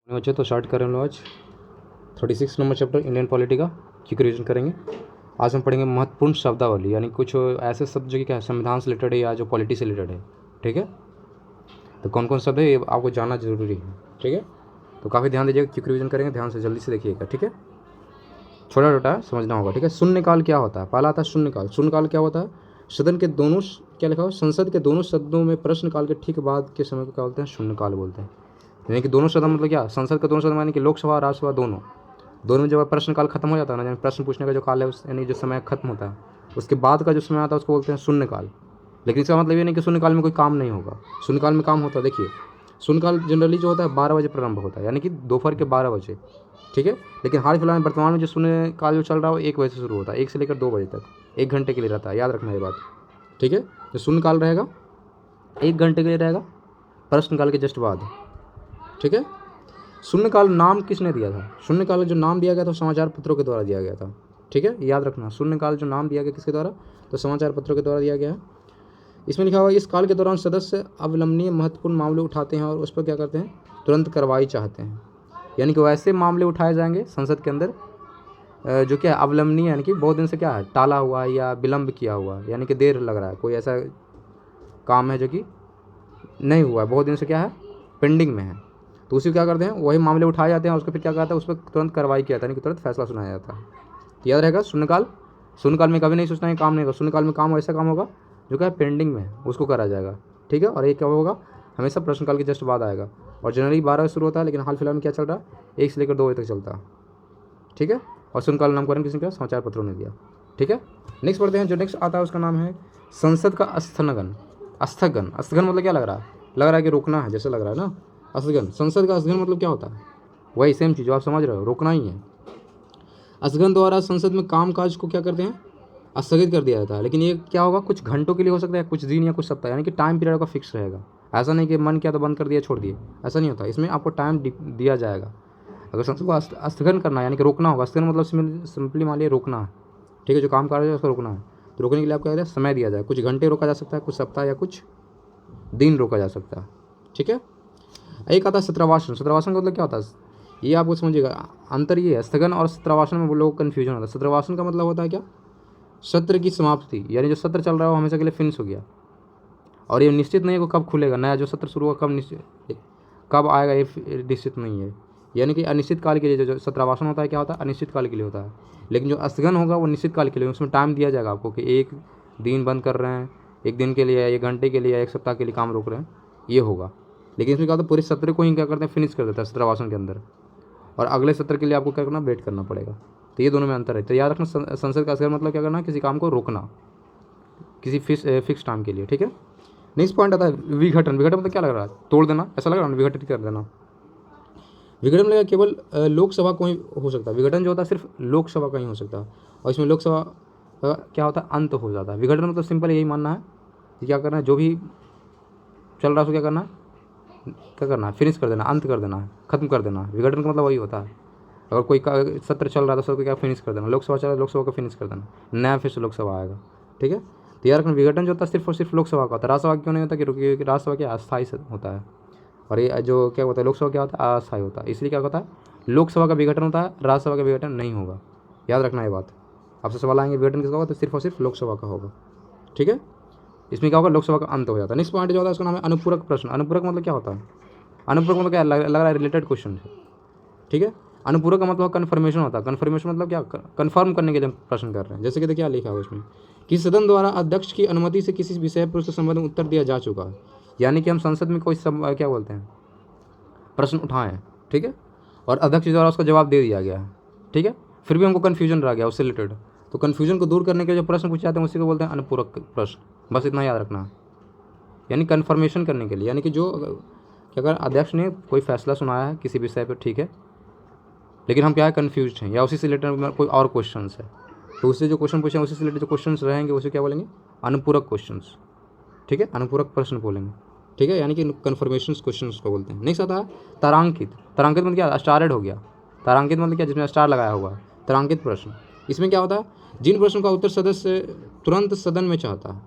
बच्चे तो स्टार्ट करें हम लोग आज 36 नंबर चैप्टर इंडियन पॉलिटी का क्विक रिविजन करेंगे। आज हम पढ़ेंगे महत्वपूर्ण शब्दावली, यानी कुछ ऐसे शब्द जो कि क्या है, संविधान से रिलेटेड है या जो पॉलिटी से रिलेटेड है। ठीक है, तो कौन कौन शब्द है ये आपको जानना जरूरी है। ठीक है, तो काफ़ी ध्यान दीजिएगा, क्विक रिविजन करेंगे, ध्यान से जल्दी से देखिएगा। ठीक है, छोटा छोटा है, समझना होगा। ठीक है, शून्यकाल क्या होता है? पहला आता है शून्यकाल। शून्यकाल क्या होता है? सदन के दोनों, क्या लिखा हो, संसद के दोनों सदनों में प्रश्नकाल के ठीक बाद के समय को क्या बोलते हैं? शून्यकाल बोलते हैं। यानी कि दोनों सदन मतलब क्या, संसद के दोनों सदन यानी कि लोकसभा और राज्यसभा दोनों में जब प्रश्नकाल खत्म हो जाता है ना, यानी प्रश्न पूछने का जो काल है यानी जो समय खत्म होता है, उसके बाद का जो समय आता है उसको बोलते हैं शून्यकाल। लेकिन इसका मतलब ये नहीं कि शून्यकाल में कोई काम नहीं होगा, शून्यकाल में काम होता है। देखिए, शून्यकाल जनरली जो होता है 12 बजे प्रारंभ होता है, यानी कि दोपहर के 12 बजे। ठीक है, लेकिन हाल फिलहाल में वर्तमान में जो शून्यकाल जो चल रहा है वो 1 बजे से शुरू होता है, 1 से लेकर 2 बजे तक, 1 घंटे के लिए रहता है। याद रखना ये बात। ठीक है, जो शून्यकाल रहेगा 1 घंटे के लिए रहेगा, प्रश्नकाल के जस्ट बाद। ठीक है, शून्यकाल नाम किसने दिया था? शून्यकाल जो नाम दिया गया था समाचार पत्रों के द्वारा दिया गया था। ठीक है, याद रखना, शून्यकाल जो नाम दिया गया किसके द्वारा? तो समाचार पत्रों के द्वारा दिया गया है। इसमें लिखा हुआ है, इस काल के दौरान सदस्य अवलंबनीय महत्वपूर्ण मामले उठाते हैं और उस पर क्या करते हैं? तुरंत कार्रवाई चाहते हैं। यानी कि वैसे मामले उठाए जाएंगे संसद के अंदर जो क्या अवलंबनीय, यानी कि बहुत दिन से क्या है, टाला हुआ है या विलम्ब किया हुआ है, यानी कि देर लग रहा है, कोई ऐसा काम है जो कि नहीं हुआ है, बहुत दिन से क्या है, पेंडिंग में है, तो उसी को क्या करते हैं, वही मामले उठाए जाते हैं और उसको फिर क्या कहता है, उस पर तुरंत कार्रवाई किया जाता है, यानी कि तुरंत फैसला सुनाया जाता है। तो याद रहेगा, शून्यकाल, शून्यकाल में कभी नहीं सोचना है काम नहीं होगा। शून्यकाल में काम ऐसा काम होगा जो क्या है पेंडिंग में है, उसको करा जाएगा। ठीक है, और ये क्या होगा, हमेशा प्रश्नकाल के जस्ट बाद आएगा, और जनरली 12 बजे शुरू होता है, लेकिन हाल फिलहाल में क्या चल रहा है, 1 से लेकर 2 बजे तक चलता है। ठीक है, और शून्यकाल नामकरण किसी का समाचार पत्रों ने दिया। ठीक है, नेक्स्ट पढ़ते हैं। जो नेक्स्ट आता है उसका नाम है संसद का स्थगन। स्थगन, स्थगन मतलब क्या लग रहा है? लग रहा है कि रोकना है, जैसे लग रहा है ना। स्थगन, संसद का स्थगन मतलब क्या होता है? वही सेम चीज़ जो आप समझ रहे हो, रोकना ही है। स्थगन द्वारा संसद में कामकाज को क्या करते हैं? स्थगित कर दिया जाता है। लेकिन ये क्या होगा, कुछ घंटों के लिए हो सकता है, कुछ दिन या कुछ सप्ताह, यानी कि टाइम पीरियड का फिक्स रहेगा। ऐसा नहीं कि मन किया तो बंद कर दिया, छोड़ दिए, ऐसा नहीं होता। इसमें आपको टाइम दिया जाएगा। अगर संसद को स्थगन करना है, यानी कि रोकना होगा, स्थगन मतलब सिंपली मान लिया रोकना है। ठीक है, जो काम कर रहे हैं उसको रोकना है, तो रोकने के लिए आपको क्या है, समय दिया जाए। कुछ घंटे रोका जा सकता है, कुछ सप्ताह या कुछ दिन रोका जा सकता है। ठीक है, एक आता है सत्रवासन। सत्रवासन का मतलब क्या होता है, ये आपको समझिएगा। अंतर ये है, स्थगन और सत्रवासन में लोग कन्फ्यूजन होता है। सत्रवासन का मतलब होता है क्या, सत्र की समाप्ति, यानी जो सत्र चल रहा है वो हमेशा के लिए फिनिश हो गया, और ये निश्चित नहीं है कि कब खुलेगा, नया जो सत्र शुरू होगा कब निश्चित, कब आएगा ये निश्चित नहीं है। यानी कि अनिश्चित काल के लिए जो सत्रावासन होता है क्या होता है, अनिश्चित काल के लिए होता है। लेकिन जो स्थगन होगा वो निश्चित काल के लिए, उसमें टाइम दिया जाएगा आपको कि 1 दिन बंद कर रहे हैं, 1 दिन के लिए, 1 घंटे के लिए, 1 सप्ताह के लिए काम रोक रहे हैं, ये होगा। लेकिन इसमें क्या होता है, पूरे सत्र को ही क्या करते हैं, फिनिश कर देता है सत्रावासन के अंदर, और अगले सत्र के लिए आपको क्या करना, वेट करना पड़ेगा। तो ये दोनों में अंतर है। तो याद रखना, संसद का स्थगन मतलब क्या करना, किसी काम को रोकना किसी फिक्स टाइम के लिए। ठीक है, नेक्स्ट पॉइंट आता है विघटन। विघटन मतलब क्या लग रहा है, तोड़ देना, ऐसा लग रहा है, विघटित कर देना। विघटन लगेगा केवल लोकसभा को ही हो सकता है। विघटन जो होता है सिर्फ लोकसभा का ही हो सकता है, और इसमें लोकसभा का क्या होता है, अंत हो जाता है। विघटन मतलब सिंपल यही मानना है कि क्या करना है, जो भी चल रहा है उसको क्या करना है, फिनिश कर देना, अंत कर देना है, खत्म कर देना है। विघटन का मतलब वही होता है। अगर कोई सत्र चल रहा है तो सत्र को क्या फिनिश कर देना, लोकसभा चल रहा है लोकसभा को फिनिश कर देना, नया फिर से लोकसभा आएगा। ठीक है, तो यार विघटन जो होता है सिर्फ और सिर्फ लोकसभा का होता है। राज्यसभा क्यों नहीं होता, क्योंकि राज्यसभा क्या अस्थायी होता है, और ये जो क्या होता है लोकसभा क्या होता है, अस्थायी होता है। इसलिए क्या होता है, लोकसभा का विघटन होता है, राज्यसभा का विघटन नहीं होगा। याद रखना ये बात। आपसे सवाल आएंगे विघटन किसका होगा, तो सिर्फ और सिर्फ लोकसभा का होगा। ठीक है, इसमें क्या होगा, लोकसभा का अंत हो जाता है। नेक्स्ट पॉइंट जो होता है उसका नाम है अनुपूरक प्रश्न। अनुपूरक मतलब क्या होता है, अनुपूरक मतलब क्या लग रहा है, रिलेटेड क्वेश्चन है। ठीक है, अनुपूरक का मतलब कन्फर्मेशन होता है। कन्फर्मेशन मतलब क्या, कन्फर्म करने के लिए प्रश्न कर रहे हैं। जैसे कि क्या लिखा है उसमें, कि सदन द्वारा अध्यक्ष की अनुमति से किसी विषय पर उसके संबंध में उत्तर दिया जा चुका है। यानी कि हम संसद में कोई क्या बोलते हैं, प्रश्न उठाए हैं, ठीक है, और अध्यक्ष द्वारा उसका जवाब दे दिया गया है। ठीक है, फिर भी हमको कन्फ्यूजन रह गया उससे रिलेटेड, तो कन्फ्यूजन को दूर करने के जो प्रश्न पूछे जाते हैं उसी को बोलते हैं अनुपूरक प्रश्न। बस इतना याद रखना है, यानी कन्फर्मेशन करने के लिए, यानी कि जो अगर अध्यक्ष ने कोई फैसला सुनाया है किसी विषय पर, ठीक है, लेकिन हम क्या है, कन्फ्यूज हैं, या उसी से रिलेटेड कोई और क्वेश्चन है, तो उससे जो क्वेश्चन पूछे उसी से रिलेटेड जो क्वेश्चन रहेंगे उसे क्या बोलेंगे, अनुपूरक क्वेश्चन। ठीक है, अनुपूरक प्रश्न बोलेंगे। ठीक है, यानी कि कन्फर्मेशन क्वेश्चन को बोलते हैं। नेक्स्ट आता है तारांकित। तारांकित मतलब क्या, स्टारेड हो गया। तारांकित मतलब क्या, जिसमें स्टार लगाया हुआ है, तारांकित प्रश्न। इसमें क्या होता है, जिन प्रश्नों का उत्तर सदस्य तुरंत सदन में चाहता है,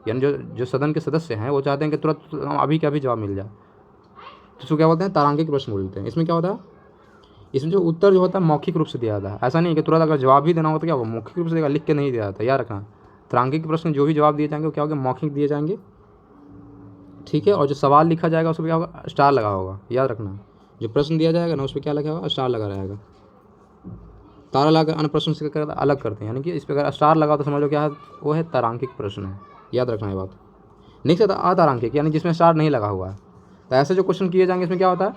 यानी जो सदन के सदस्य हैं वो चाहते हैं कि तुरंत अभी के अभी जवाब मिल जाए, तो इसको क्या बोलते हैं, तारांकित प्रश्न बोलते हैं। इसमें क्या होता है, इसमें जो उत्तर जो होता है मौखिक रूप से दिया जाता है। ऐसा नहीं है कि तुरंत अगर जवाब भी देना हो तो क्या होगा, मौखिक रूप से देगा, लिख के नहीं दिया जाता। याद रखना, तारांकित प्रश्न जो भी जवाब दिए जाएंगे वो क्या होगा, मौखिक दिए जाएंगे, ठीक है। और जो सवाल लिखा जाएगा उस पर क्या होगा, स्टार लगा होगा। याद रखना, जो प्रश्न दिया जाएगा ना उस पर क्या लगा होगा, स्टार लगा रहेगा। तारा लगा अन्य प्रश्न से क्या अलग करते हैं, यानी कि इस पर अगर स्टार लगा तो समझ लो क्या है, वो है तारांकिक प्रश्न है। याद रखना ये बात। नेक्स्ट आता है अतारांकिक, यानी जिसमें स्टार नहीं लगा हुआ है। तो ऐसे जो क्वेश्चन किए जाएंगे इसमें क्या होता है,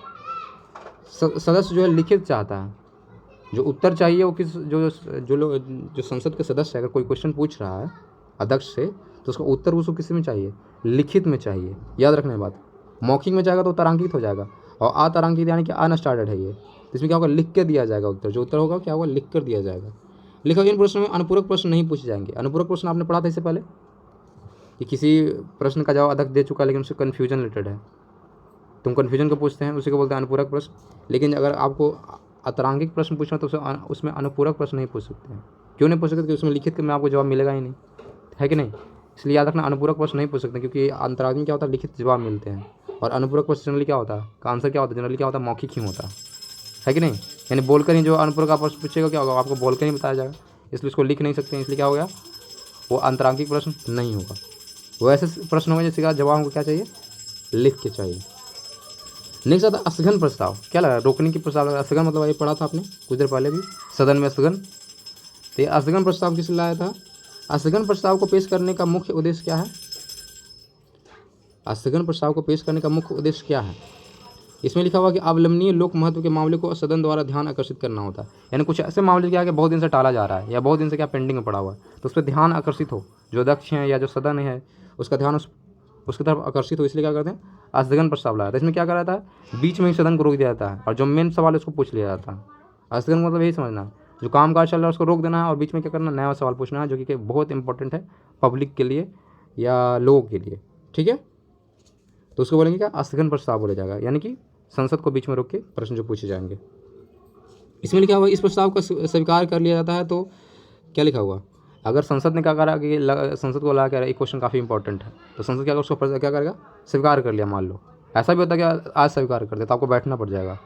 सदस्य जो है लिखित चाहता है, जो उत्तर चाहिए वो किस जो लोग जो संसद के सदस्य अगर कोई क्वेश्चन पूछ रहा है अध्यक्ष से तो उसका उत्तर उसको किस में चाहिए, लिखित में चाहिए। याद रखना ये बात। मौखिक में जाएगा तो तारांकित हो जाएगा, और अतारांकित यानी कि अनस्टार्टेड है ये, तो इसमें क्या होगा, लिख के दिया जाएगा उत्तर। जो उत्तर होगा क्या होगा, लिख कर दिया जाएगा। लिखा इन प्रश्नों में अनुपूरक प्रश्न नहीं पूछे जाएंगे। अनुपूरक प्रश्न आपने पढ़ा था इससे पहले कि किसी प्रश्न का जवाब अध्यक्ष दे चुका है लेकिन उससे कन्फ्यूजन रिलेटेड है, तुम कन्फ्यूजन को पूछते हैं, उसी को बोलते हैं अनुपूरक प्रश्न। लेकिन अगर आपको अतारांकिक प्रश्न पूछना तो उसमें अनुपूरक प्रश्न नहीं पूछ सकते हैं। क्यों नहीं पूछ सकते, क्योंकि उसमें लिखित में आपको जवाब मिलेगा ही नहीं, है कि नहीं। इसलिए याद रखना, अनुपूरक प्रश्न नहीं पूछ सकते, क्योंकि अंतराज में क्या होता है, लिखित जवाब मिलते हैं। और अनुपूरक प्रश्न जनरली क्या होता है, का आंसर क्या होता है, जनरली क्या होता है, मौखिक ही होता है कि नहीं। यानी बोलकर ही जो अनुपूरक आप प्रश्न पूछेगा क्या होगा, आपको बोलकर ही बताया जाएगा, इसलिए उसको लिख नहीं सकते हैं, इसलिए क्या हो गया, वो अंतरांकिक प्रश्न नहीं होगा। वो ऐसे प्रश्न होंगे जिसका जवाब हमको क्या चाहिए, लिख के चाहिए। नेक्स्ट आता है स्थगन प्रस्ताव। क्या लगा, रोकने की प्रस्ताव लगा। स्थगन मतलब ये पढ़ा था आपने कुछ देर पहले भी, सदन में स्थगन। तो ये स्थगन प्रस्ताव किस लाया था, स्थगन प्रस्ताव को पेश करने का मुख्य उद्देश्य क्या है, स्थगन प्रस्ताव को पेश करने का मुख्य उद्देश्य क्या है। इसमें लिखा हुआ कि अवलंबनीय लोक महत्व के मामले को सदन द्वारा ध्यान आकर्षित करना होता है। यानी कुछ ऐसे मामले क्या है कि बहुत दिन से टाला जा रहा है या बहुत दिन से क्या पेंडिंग में पड़ा हुआ है, तो उस पर ध्यान आकर्षित हो, जो अध्यक्ष हैं या जो सदन है उसका ध्यान उसकी तरफ आकर्षित हो, इसलिए क्या करते हैं, स्थगन प्रस्ताव लाया था। इसमें क्या करा जाता है, बीच में ही सदन को रोक दिया जाता है और जो मेन सवाल है उसको पूछ लिया जाता है। स्थगन मतलब यही समझना, जो काम काज चल रहा है उसको रोक देना है और बीच में क्या करना, नया सवाल पूछना है, जो कि बहुत इंपॉर्टेंट है पब्लिक के लिए या लोगों के लिए, ठीक है। तो उसको बोलेंगे क्या, स्थगन प्रस्ताव बोला जाएगा, यानी कि संसद को बीच में रोक के प्रश्न जो पूछे जाएंगे। इसमें लिखा हुआ इस प्रस्ताव का स्वीकार कर लिया जाता है तो क्या लिखा हुआ, अगर संसद ने क्या करा कि संसद को लगा कि एक क्वेश्चन काफ़ी इंपॉर्टेंट है तो संसद क्या उसको क्या करेगा, स्वीकार कर लिया। मान लो ऐसा भी होता है कि आज स्वीकार कर दे तो आपको बैठना पड़ जाएगा,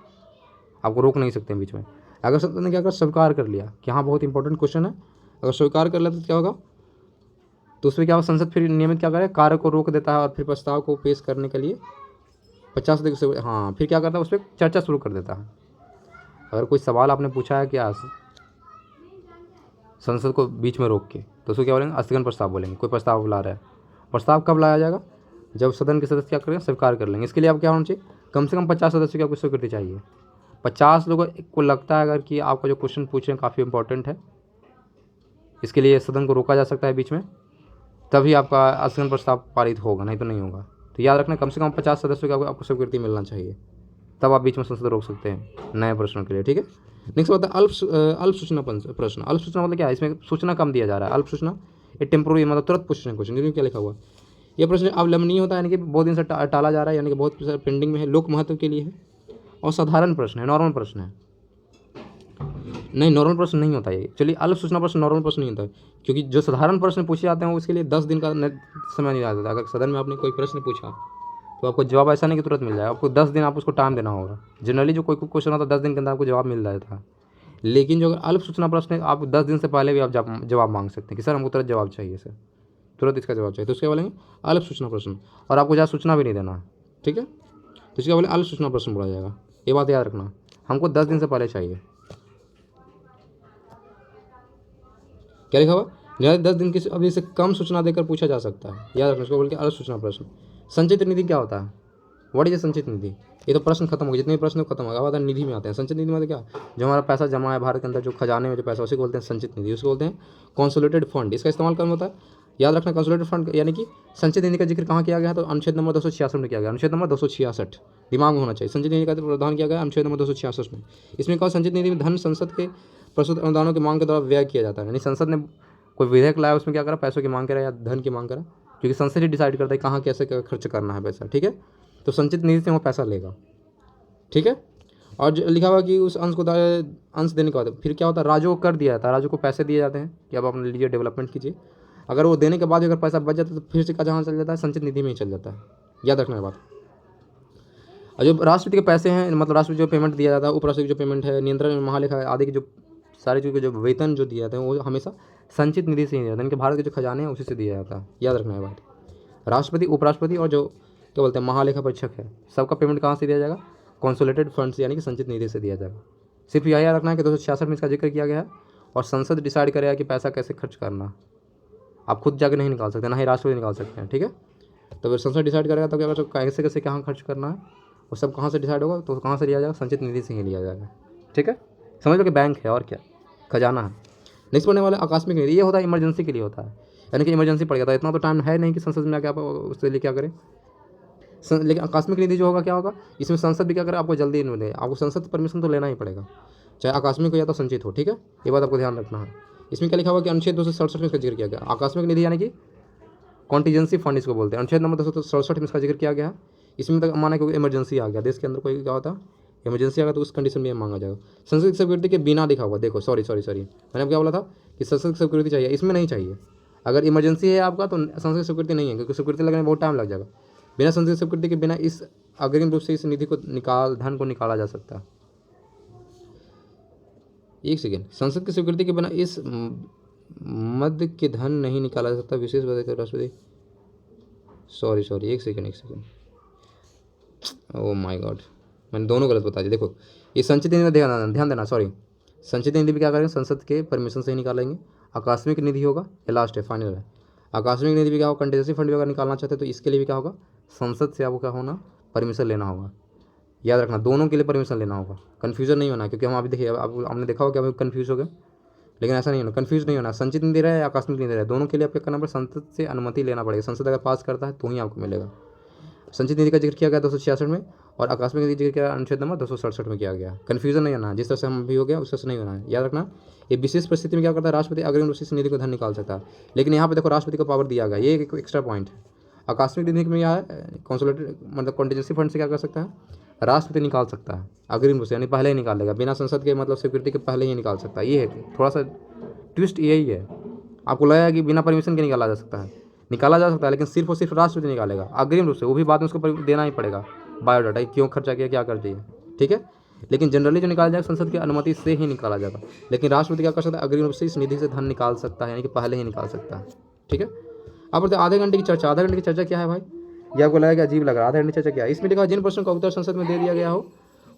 आपको रोक नहीं सकते हैं बीच में। अगर संसद ने क्या करा, स्वीकार कर लिया कि हाँ बहुत इंपॉर्टेंट क्वेश्चन है, अगर स्वीकार कर लिया तो क्या होगा, तो उसमें क्या होगा, संसद फिर नियमित क्या करे, कार्य को रोक देता है और फिर प्रस्ताव को पेश करने के लिए 50 से हाँ फिर क्या करता है, उस पर चर्चा शुरू कर देता है। अगर कोई सवाल आपने पूछा है क्या संसद को बीच में रोक के, तो उसको क्या बोलेंगे, स्थगन प्रस्ताव बोलेंगे। कोई प्रस्ताव ला रहा है, प्रस्ताव कब लाया जाएगा, जब सदन के सदस्य क्या करेंगे, स्वीकार कर लेंगे। इसके लिए आप क्या होना चाहिए, कम से कम 50 सदस्य की आपको स्वीकृति चाहिए। 50 लोगों को लगता है अगर कि आपका जो क्वेश्चन पूछ रहे हैं काफ़ी इंपॉर्टेंट है, इसके लिए सदन को रोका जा सकता है बीच में, तभी आपका स्थगन प्रस्ताव पारित होगा, नहीं तो नहीं होगा। तो याद रखना, कम से कम 50 सदस्यों की आपको स्वीकृति मिलना चाहिए, तब आप बीच में संसद रोक सकते हैं नए प्रश्नों के लिए, ठीक है। नेक्स्ट बात है अल्प सूचना प्रश्न। अल्प सूचना मतलब क्या है, इसमें सूचना कम दिया जा रहा है। अल्प सूचना ये टेम्पोररी मतलब तुरंत पूछने क्वेश्चन, जिसमें क्या लिखा हुआ है, ये प्रश्न अवलंबनीय होता है, यानी कि बहुत दिन से टाला जा रहा है, यानी कि बहुत पेंडिंग में है, लोक महत्व के लिए है, और साधारण प्रश्न है, नॉर्मल प्रश्न है। नहीं, नॉर्मल प्रश्न नहीं होता ये। चलिए, अल्प सूचना प्रश्न नॉर्मल प्रश्न नहीं होता है, क्योंकि जो साधारण प्रश्न पूछे जाते हैं उसके लिए 10 दिन का समय नहीं आता। अगर सदन में आपने कोई प्रश्न पूछा तो आपको जवाब ऐसा नहीं कि तुरंत मिल जाए, आपको 10 दिन आप उसको टाइम देना होगा। जनरली जो कोई क्वेश्चन होता है 10 दिन के अंदर आपको जवाब मिल जाता है, लेकिन जो अगर अल्प सूचना प्रश्न है आप 10 दिन से पहले भी आप जवाब मांग सकते हैं कि सर हमको तुरंत जवाब चाहिए, सर तुरंत इसका जवाब चाहिए, तो उसके बोलेंगे अल्प सूचना प्रश्न। और आपको ज़्यादा सूचना भी नहीं देना, ठीक है, तो इसका बोले अल्प सूचना प्रश्न बोला जाएगा। ये बात याद रखना, हमको 10 दिन से पहले चाहिए। क्या लिखा हुआ, ज़्यादा 10 दिन की अवधि से कम सूचना देकर पूछा जा सकता है। याद रखना, इसको बोल के अल्प सूचना प्रश्न। संचित निधि क्या होता है, व्हाट इज संचित निधि, ये तो प्रश्न खत्म हो गए, जितने भी प्रश्न खत्म हो गया, निधि में आते हैं। संचित निधि मतलब क्या, जो हमारा पैसा जमा है भारत के अंदर, जो खजाने में जो पैसा, उसी को बोलते हैं संचित निधि, उसको बोलते हैं कंसोलिडेटेड फंड। इसका इस्तेमाल कम होता है, याद रखना, कंसोलिडेटेड फंड यानी कि संचित निधि का जिक्र कहाँ किया गया, तो अनुच्छेद नंबर 266 में किया गया। अनुच्छेद नंबर 266 दिमाग में होना चाहिए। संचित निधि का प्रावधान किया गया अनुच्छेद नंबर 266 में। इसमें कहा, संचित निधि में धन संसद के प्रस्तुत अनुदानों की मांग के द्वारा व्यय किया जाता है। यानी संसद ने कोई विधेयक लाया, उसमें क्या करा, पैसों की मांग करा या धन की मांग करा, क्योंकि संसद ही डिसाइड करता है कहाँ कैसे खर्च करना है पैसा, ठीक है। तो संचित निधि से वो पैसा लेगा, ठीक है। और लिखा हुआ कि उस अंश को अंश देने के बाद फिर क्या होता है, राज्यों को कर दिया जाता है, राज्यों को पैसे दिए जाते हैं कि अब अपने लीजिए डेवलपमेंट कीजिए। अगर वो देने के बाद अगर पैसा बच जाता है तो फिर से कहाँ चल जाता है, संचित निधि में ही चल जाता है। याद रखना बात। और जो राष्ट्रपति के पैसे हैं, मतलब राष्ट्रपति जो पेमेंट दिया जाता है, उपराष्ट्रपति जो पेमेंट है, नियंत्रण महालेखा आदि की जो सारी चीज़ के जो वेतन जो दिए जाते हैं वो हमेशा संचित निधि से ही दिया जाता है। इनके भारत के जो खजाने हैं उसी से दिया जाता है, याद रखना है बात। राष्ट्रपति, उपराष्ट्रपति और जो क्या बोलते हैं महालेखा परीक्षक है, सबका पेमेंट कहाँ से दिया जाएगा? कंसोलिडेटेड फंड से, यानी कि संचित निधि से दिया जाएगा। सिर्फ यह याद रखना है कि 266 में इसका जिक्र किया गया है और संसद डिसाइड करेगा कि पैसा कैसे खर्च करना। आप खुद जाकर नहीं निकाल सकते, ना ही राष्ट्रपति निकाल सकते हैं, ठीक है। तो फिर संसद डिसाइड करेगा तो क्या कैसे कैसे कहाँ खर्च करना है वो सब कहाँ से डिसाइड होगा, तो कहाँ से लिया जाएगा? संचित निधि से ही लिया जाएगा, ठीक है। समझ लो कि बैंक है और क्या, खजाना है। नेक्स्ट पढ़ने वाला आकस्मिक निधि, ये होता है इमरजेंसी के लिए होता है, यानी कि इमरजेंसी पड़ गया था, इतना तो टाइम है नहीं कि संसद में आके आप उसके लिए क्या करें। लेकिन आकस्मिक निधि जो होगा क्या होगा, इसमें संसद भी क्या करे, आपको जल्दी नहीं मिलेगा, आपको संसद परमिशन तो लेना ही पड़ेगा, चाहे आकस्मिक हो या तो संचित हो, ठीक है। ये बात आपको ध्यान रखना है। इसमें क्या लिखा हुआ कि अनुच्छेद 267 में इसका जिक्र किया गया। आकस्मिक निधि यानी कि कॉन्टीजेंसी फंड इसको बोलते हैं। अनुच्छेद नंबर 267 में इसका जिक्र किया गया है। इसमें तक माना क्योंकि इमरजेंसी आ गया, देश के अंदर कोई क्या होता है इमरजेंसी आ गया, तो उस कंडीशन में मांगा जाएगा। संसद की स्वीकृति के बिना लिखा हुआ, देखो सॉरी मैंने क्या बोला था कि संसद की स्वीकृति चाहिए, इसमें नहीं चाहिए। अगर इमरजेंसी है आपका तो संसद की स्वीकृति नहीं है, क्योंकि स्वीकृति लगने में बहुत टाइम लग जाएगा। बिना संसद की स्वीकृति के बिना इस अग्रिम रूप से इस निधि को धन को निकाला जा सकता है। एक सेकेंड, संसद की स्वीकृति के बिना इस मद के धन नहीं निकाला जा सकता, विशेष बधाई राष्ट्रपति। सॉरी एक सेकेंड ओह माय गॉड, मैंने दोनों गलत बता दिया। देखो ये संचित निधि में ध्यान देना, संचित निधि भी क्या करेंगे, संसद के परमिशन से ही निकालेंगे। आकस्मिक निधि होगा, ये लास्ट है, फाइनल है। आकस्मिक निधि भी क्या होगा, कंटीजेंसी फंड भी अगर निकालना चाहते हैं तो इसके लिए भी क्या होगा, संसद से आपको क्या होना, परमिशन लेना होगा। याद रखना, दोनों के लिए परमिशन लेना होगा, कन्फ्यूजन नहीं होना, क्योंकि हम अभी देखिए आपने देखा होगा कि अभी कन्फ्यूज हो गए, लेकिन ऐसा नहीं होना, कन्फ्यूज नहीं होना। संचित निधि रहे या आकस्मिक निधि रहे, दोनों के लिए आपको करना पड़ेगा, संसद से अनुमति लेना पड़ेगा। संसद अगर पास करता है तो ही आपको मिलेगा। संचित निधि का जिक्र किया गया 266 में और आकस्मिक निधि जिक्र किया अनुच्छेद नंबर 267 में किया गया। कन्फ्यूजन नहीं होना, जिस तरह से हम भी हो गया उस तरह से नहीं होना है, याद रखना। ये विशेष परिस्थिति में क्या करता है, राष्ट्रपति अग्रिम रूप से निधि को धन निकाल सकता है, लेकिन यहाँ पे देखो राष्ट्रपति को पावर दिया गया, ये एक एक्स्ट्रा पॉइंट है। आकस्मिक निधि में क्या है, कंसोलिडेटेड मतलब कॉन्टीजेंसी फंड से क्या कर सकता है, राष्ट्रपति निकाल सकता है अग्रिम रूप से, यानी पहले ही निकालेगा, बिना संसद के मतलब स्वीकृति के पहले ही निकाल सकता है। ये है थोड़ा सा ट्विस्ट, यही है। आपको लगेगा कि बिना परमिशन के निकाला जा सकता है, निकाला जा सकता है, लेकिन सिर्फ और सिर्फ राष्ट्रपति निकालेगा अग्रिम रूप से, वो भी बाद में उसको देना ही पड़ेगा बायोडाटा, क्यों खर्चा किया, क्या कर चाहिए, ठीक है। लेकिन जनरली जो निकाला जाएगा संसद की अनुमति से ही निकाला जाएगा, लेकिन राष्ट्रपति क्या कर सकता है, अग्रिम रूप से इस निधि से धन निकाल सकता है, यानी कि पहले ही निकाल सकता है, ठीक है। अब बढ़ते आधे घंटे की चर्चा। आधे घंटे की चर्चा क्या है भाई, ये आपको लगेगा अजीब लग रहा है। आधे घंटे की चर्चा क्या है, इसमें लिखा जिन प्रश्नों का उत्तर संसद में दे दिया गया हो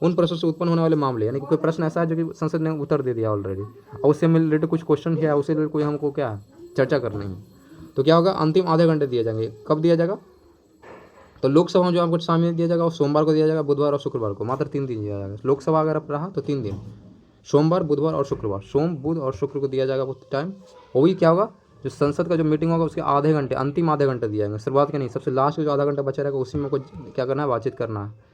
उन प्रश्नों से उत्पन्न होने वाले मामले, यानी कि कोई प्रश्न ऐसा है जो कि संसद ने उत्तर दे दिया ऑलरेडी और उससे रिलेटेड कुछ क्वेश्चन है, उससे रिलेटेड कोई हमको क्या चर्चा करनी है, तो क्या होगा, अंतिम आधे घंटे दिए जाएंगे। कब दिया जाएगा, तो लोकसभा में जो आपको शामिल दिया जाएगा वो सोमवार को दिया जाएगा, बुधवार और शुक्रवार को, मात्र 3 दिन दिया जाएगा। लोकसभा अगर रहा तो 3 दिन, सोमवार, बुधवार और शुक्रवार, सोम, बुध और शुक्र को दिया जाएगा वो टाइम। वो भी क्या होगा, जो संसद का जो मीटिंग होगा उसके आधे घंटे, अंतिम आधे घंटे दिया जाएंगे, शुरुआत के नहीं, सबसे लास्ट में जो आधा घंटा बचा रहेगा उसी में कुछ क्या करना है, बातचीत करना है।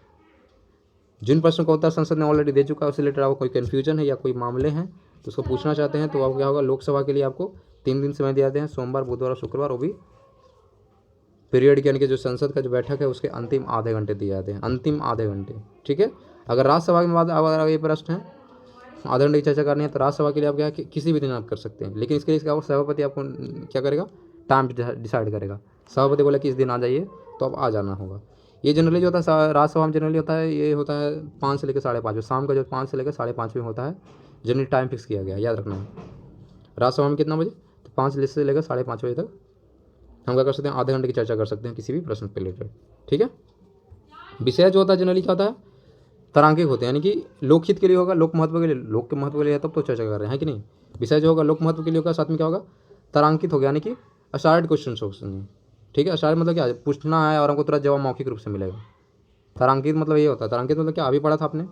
जिन प्रश्नों का उत्तर संसद ने ऑलरेडी दे चुका है उससे रिलेटेड आपको कोई कन्फ्यूजन है या कोई मामले हैं तो उसको पूछना चाहते हैं, तो आपको क्या होगा, लोकसभा के लिए आपको 3 दिन समय दिया जाते हैं, सोमवार, बुधवार और शुक्रवार, वो भी पीरियड यानी कि जो संसद का जो बैठक है उसके अंतिम आधे घंटे दिए जाते हैं, अंतिम आधे घंटे, ठीक है। अगर राज्यसभा के बाद अगर ये प्रश्न है आधे घंटे की चर्चा करनी है तो राज्यसभा के लिए आप क्या किसी भी दिन आप कर सकते हैं, लेकिन इसके लिए इसका सभापति आपको क्या करेगा, टाइम डिसाइड करेगा। सभापति बोला कि इस दिन आ जाइए तो आप आ जाना होगा। ये जनरली जो होता है राज्यसभा में जनरली होता है, ये होता है 5 से लेकर 5:30 शाम का, जो 5 से लेकर 5:30 में होता है, जनरली टाइम फिक्स किया गया है, याद रखना है। राज्यसभा में कितना बजे, तो 5 से लेकर 5:30 बजे तक हम क्या कर सकते हैं, आधे घंटे की चर्चा कर सकते हैं किसी भी प्रश्न पे रिलेटेड, ठीक है। विषय जो होता है जनरली क्या होता है, तारांकिक होते हैं, यानी कि लोकहित के लिए होगा, लोक महत्व के लिए, लोक के महत्व के लिए तब तो चर्चा कर रहे हैं कि नहीं। विषय जो होगा लोक महत्व के लिए होगा, साथ में क्या होगा, तारांकित हो गया, यानी कि अशार्ट क्वेश्चन होंगे, ठीक है। अशार्ट मतलब क्या है, पूछना है और हमको तुरंत जवाब मौखिक रूप से मिलेगा। तारांकित मतलब ये होता है, तारांकित मतलब क्या, अभी पढ़ा था आपने,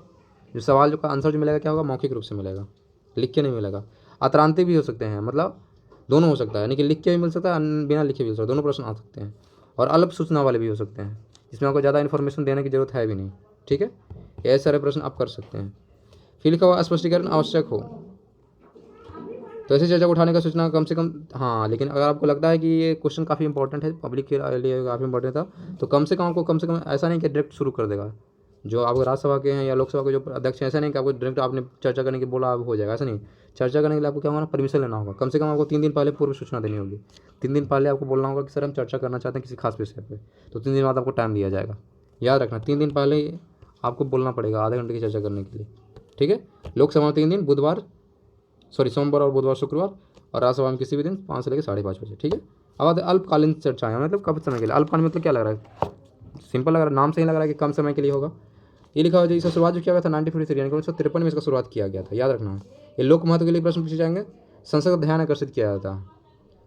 जो सवाल जो का आंसर जो मिलेगा क्या होगा, मौखिक रूप से मिलेगा, लिख के नहीं मिलेगा। अतरांतिक भी हो सकते हैं, मतलब दोनों हो सकता है, यानी कि लिख के भी मिल सकता है, बिना लिखे भी मिल सकता है, दोनों प्रश्न आ सकते हैं। और अल्प सूचना वाले भी हो सकते हैं, जिसमें आपको ज़्यादा इन्फॉर्मेशन देने की जरूरत है भी नहीं, ठीक है। ऐसे सारे प्रश्न आप कर सकते हैं। फिर लिखा हुआ स्पष्टीकरण आवश्यक हो तो ऐसी चर्चा को उठाने का सूचना कम से कम, हाँ, लेकिन अगर आपको लगता है कि ये क्वेश्चन काफ़ी इंपॉर्टेंट है, पब्लिक के लिए काफ़ी इंपॉर्टेंट था, तो कम से कम ऐसा नहीं कि डायरेक्ट शुरू कर देगा। जो आप राज्यसभा के हैं या लोकसभा के जो अध्यक्ष हैं, ऐसा नहीं कि आपको डायरेक्ट आपने चर्चा करने की बोला अब हो जाएगा, ऐसा नहीं। चर्चा करने के लिए आपको क्या होगा, परमिशन लेना होगा, कम से कम आपको 3 दिन पहले पूर्व सूचना देनी होगी। 3 दिन पहले आपको बोलना होगा कि सर हम चर्चा करना चाहते हैं किसी खास विषय पे, तो 3 दिन बाद आपको टाइम दिया जाएगा, याद रखना। 3 दिन पहले आपको बोलना पड़ेगा आधे घंटे की चर्चा करने के लिए, ठीक है। लोकसभा में 3 दिन, सोमवार और बुधवार शुक्रवार, और राज्यसभा में किसी भी दिन 5 से लेकर 5:30 बजे, ठीक है। अब आते हैं अल्पकालीन चर्चाएं, मतलब कब समय के लिए। अल्पकालीन मतलब क्या लग रहा है, सिंपल लग रहा है, नाम से ही लग रहा है कि कम समय के लिए होगा। ये लिखा हुआ है, इसका शुरुआत जो किया गया था 1953 यानी कि 1953 में इसका शुरुआत किया गया था, याद रखना है। ये लोक महत्व के लिए प्रश्न पूछे जाएंगे, संसद का ध्यान आकर्षित किया जाता है।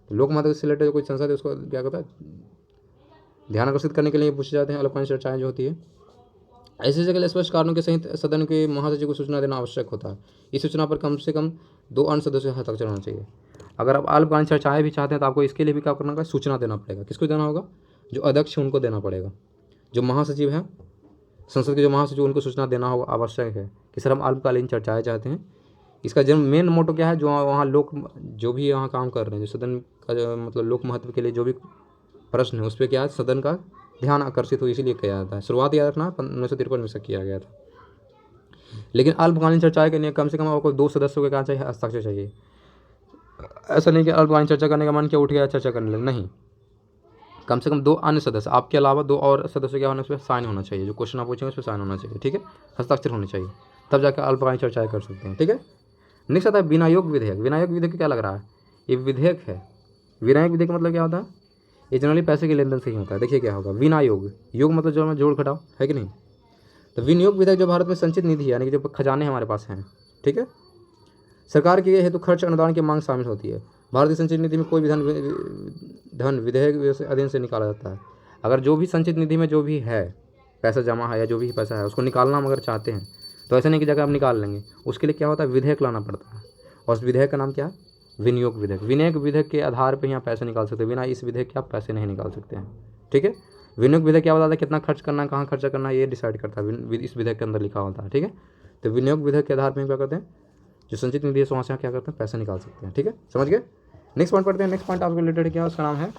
तो लोक महत्व से रिलेटेड जो कोई संसद है उसको क्या कहता है, ध्यान आकर्षित करने के लिए पूछे जाते हैं अल्पकालीन चर्चाएं जो होती है। ऐसी जगह स्पष्ट कारणों के सहित सदन के महासचिव को सूचना देना आवश्यक होता है। इस सूचना पर कम से कम 2 अन्य सदस्यों का हस्ताक्षर होना चाहिए। अगर आप अल्पकालीन चर्चाएं भी चाहते हैं तो आपको इसके लिए भी क्या करना होगा, सूचना देना पड़ेगा। किसको देना होगा, जो अध्यक्ष है उनको देना पड़ेगा, जो महासचिव है संसद के, जो महासचिव उनको सूचना देना होगा, आवश्यक है कि सर हम अल्पकालीन चर्चाएं चाहते हैं। इसका जन्म मेन मोटो क्या है, जो वहाँ लोग जो भी यहाँ काम कर रहे हैं, जो सदन का जो मतलब लोक महत्व के लिए जो भी प्रश्न है उस पर क्या है, सदन का ध्यान आकर्षित हो, इसीलिए किया जाता है। शुरुआत याद रखना 1953 में से किया गया था। लेकिन अल्पकालीन चर्चाएं के लिए कम से कम आपको 2 सदस्यों के क्या चाहिए, हस्ताक्षर चाहिए। ऐसा नहीं कि अल्पकालीन चर्चा करने का मन क्या उठ गया चर्चा करने लगे, नहीं, कम से कम 2 अन्य सदस्य, आपके अलावा 2 और सदस्य क्या होना, उस पर साइन होना चाहिए, जो क्वेश्चन आप पूछेंगे उस पर साइन होना चाहिए, ठीक है, हस्ताक्षर होने चाहिए, तब जाकर अल्पकालीन चर्चाएं कर सकते हैं, ठीक है। नेक्स्ट आता है विनायोग विधेयक। विनायोग विधेयक क्या लग रहा है, ये विधेयक है। विनायक विधेयक मतलब क्या होता है, ये जनरली पैसे के लेन देन से ही होता है। देखिए क्या होगा, विनायोग, योग मतलब जो हमें जोड़ घटाव है कि नहीं। तो विनियोग विधेयक जो भारत में संचित निधि है, यानी कि जो खजाने हमारे पास हैं, ठीक है, सरकार के हेतु खर्च अनुदान की मांग शामिल होती है। भारतीय संचित निधि में कोई भी धन विधेयक अधीन से निकाला जाता है। अगर जो भी संचित निधि में जो भी है पैसा जमा है या जो भी पैसा है उसको निकालना हम अगर चाहते हैं तो ऐसा नहीं कि जगह आप निकाल लेंगे, उसके लिए क्या होता है, विधेयक लाना पड़ता है। और उस विधेयक का नाम क्या है, विनियोग विधेयक। विनियोग विधेयक के आधार पर यहाँ पैसे निकाल सकते हैं, बिना इस विधेयक के आप पैसे नहीं निकाल सकते हैं, ठीक है। विनियोग विधेयक क्या बताता है, कितना खर्च करना है, कहाँ खर्चा करना है, ये डिसाइड करता है, इस विधेयक के अंदर लिखा होता है, ठीक है। तो विनियोग विधेयक के आधार पर क्या करते हैं, जो संचित निधि है वहाँ से क्या करते हैं, पैसे निकाल सकते हैं, ठीक है, समझ गए। नेक्स्ट पॉइंट पढ़ते हैं। नेक्स्ट पॉइंट आपको रिलेटेड क्या है, उसका नाम है,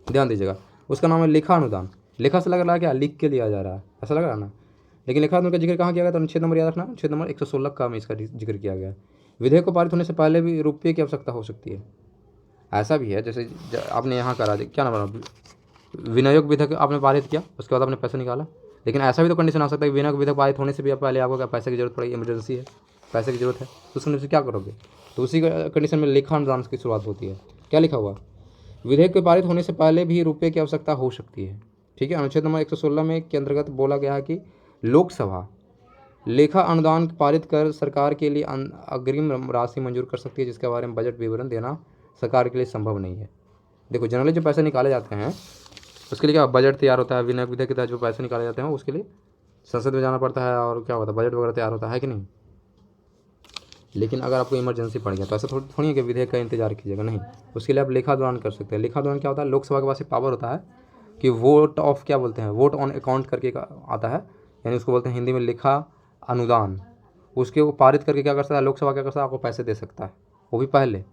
ध्यान दीजिएगा, उसका नाम है लेखा अनुदान। लेखा से लग रहा है क्या, लिख के लिया जा रहा है, ऐसा लग रहा है ना। लेकिन लेखा अनुदान का जिक्र कहाँ किया गया, तो अनुच्छेद नंबर याद रखना, अनुच्छेद नंबर 116 का में इसका जिक्र किया गया है। विधेयक को पारित होने से पहले भी रुपये की आवश्यकता हो सकती है। ऐसा भी है जैसे आपने यहाँ करा, क्या नाम, विनियोग विधेयक आपने पारित किया, उसके बाद आपने पैसा निकाला। लेकिन ऐसा भी तो कंडीशन आ सकता है कि विनियोग विधेयक पारित होने से भी पहले आपको क्या पैसे की जरूरत पड़ेगी, इमरजेंसी है, पैसे की जरूरत है, तो उसमें क्या करोगे, तो उसी कंडीशन में लेखा अनुदान की शुरुआत होती है। क्या लिखा हुआ, विधेयक के पारित होने से पहले भी रुपये की आवश्यकता हो सकती है, ठीक है। अनुच्छेद नंबर 116 में के अंतर्गत बोला गया है कि लोकसभा लेखा अनुदान पारित कर सरकार के लिए अग्रिम राशि मंजूर कर सकती है, जिसके बारे में बजट विवरण देना सरकार के लिए संभव नहीं है। देखो जनरली जो पैसे निकाले जाते हैं उसके लिए क्या बजट तैयार होता है, विनियोग विधेयक के तहत जो पैसे निकाले जाते हैं उसके लिए संसद में जाना पड़ता है और क्या होता है, बजट वगैरह तैयार होता है कि नहीं। लेकिन अगर आपको इमरजेंसी पड़ गया तो ऐसा थोड़ी है कि विधेयक का इंतजार कीजिएगा, नहीं, उसके लिए आप लेखा अनुदान कर सकते हैं। लेखा अनुदान क्या होता है, लोकसभा के पास एक पावर होता है कि वोट ऑफ क्या बोलते हैं, वोट ऑन अकाउंट करके आता है, यानी उसको बोलते हैं हिंदी में लेखा अनुदान। उसके वो पारित करके क्या कर सकता है, लोकसभा क्या कर सकता है, आपको पैसे दे सकता है, वो भी पहले,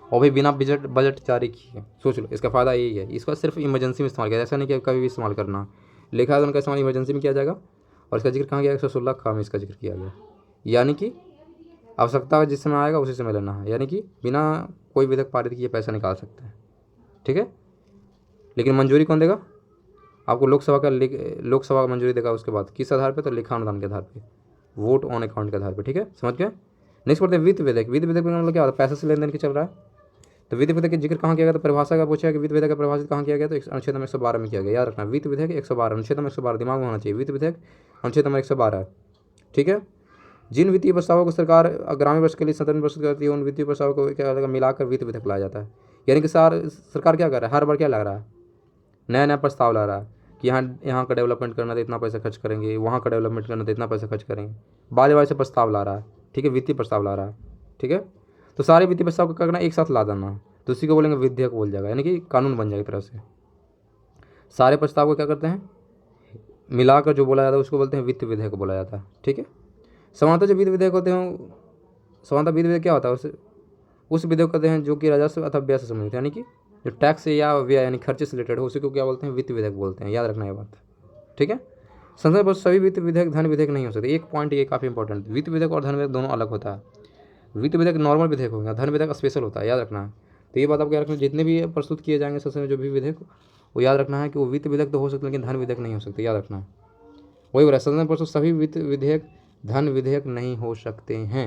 और भी बिना बजट जारी किए। सोच लो, इसका फ़ायदा यही है, इसका सिर्फ इमरजेंसी में इस्तेमाल किया, ऐसा नहीं कि कभी भी इस्तेमाल करना। लेखा अनुदान का इस्तेमाल इमरजेंसी में किया जाएगा, और इसका जिक्र कहाँ गया, 116 का में इसका जिक्र किया गया, यानी कि आवश्यकता जिस समय आएगा उसी समय लेना है, यानी कि बिना कोई विधेयक पारित किए पैसा निकाल सकते हैं, ठीक है। लेकिन मंजूरी कौन देगा आपको, लोकसभा का मंजूरी देगा। उसके बाद किस आधार पर, तो लेखा अनुदान के आधार पर, वोट ऑन अकाउंट के आधार पर, ठीक है, समझ गए। नेक्स्ट पढ़ते हैं वित्त विधेयक। वित्त विधेयक मतलब क्या होता है, पैसे से लेन देन की चल रहा है। तो वित्त विधेयक का जिक्र कहाँ किया गया, तो परिभाषा का पूछा कि वित्त विधेयक का परिभाषित कहाँ किया गया, तो अनुच्छेद नंबर 112 में किया गया, याद रखना। वित्त विधेयक 112, अनुच्छेद नंबर 112 दिमाग में होना चाहिए, वित्त विधेयक अनुच्छेद नंबर 112 है, ठीक है। जिन वित्तीय प्रस्तावों को सरकार ग्रामीण वर्ष के लिए सदन प्रस्तुत करती है उन वित्तीय प्रस्तावों को क्या मिलाकर वित्त विधेयक लाया जाता है। यानी कि सरकार क्या कर रहा है, हर बार क्या ला रहा है, नया नया प्रस्ताव ला रहा है कि यहाँ का डेवलपमेंट करना तो इतना पैसा खर्च करेंगे, वहाँ का डेवलपमेंट करना तो इतना पैसा खर्च करेंगे, बार बार से प्रस्ताव ला रहा है, ठीक है, वित्तीय प्रस्ताव ला रहा है, ठीक है। तो सारे वित्तीय प्रस्ताव को करना एक साथ ला देना, तो उसी को बोलेंगे विधेयक बोल जाएगा, यानी कि कानून बन जाएगा एक तरह से। सारे प्रस्ताव को क्या करते हैं, मिलाकर जो बोला जाता है उसको बोलते हैं वित्त विधेयक बोला जाता है, ठीक है। समानता जो वित्त विधेयक होते हैं, समानता वित्त विधेयक क्या होता है, उस विधेयक कहते हैं जो कि राजस्व अथवा व्यय से संबंधित, यानी कि जो टैक्स या व्यय यानी खर्चे से रिलेटेड हो उसी को क्या बोलते हैं, वित्त विधेयक बोलते हैं, याद रखना ये बात, ठीक है। संसद पर सभी वित्त विधेयक धन विधेयक नहीं हो सकते। एक पॉइंट ये काफ़ी इंपॉर्टेंट, वित्त विधेयक और धन विधेयक दोनों अलग होता है। वित्त विधेयक नॉर्मल विधेयक होगा, धन विधेयक स्पेशल होता है, याद रखना है। तो ये बात आपको याद रखना, जितने भी प्रस्तुत किए जाएंगे संसद में जो भी विधेयक, वो याद रखना है कि वो वित्त विधेयक तो हो सकते हैं लेकिन धन विधेयक नहीं हो सकते, याद रखना है। वही हो रहा है, संसद में सभी वित्त विधेयक धन विधेयक नहीं हो सकते हैं।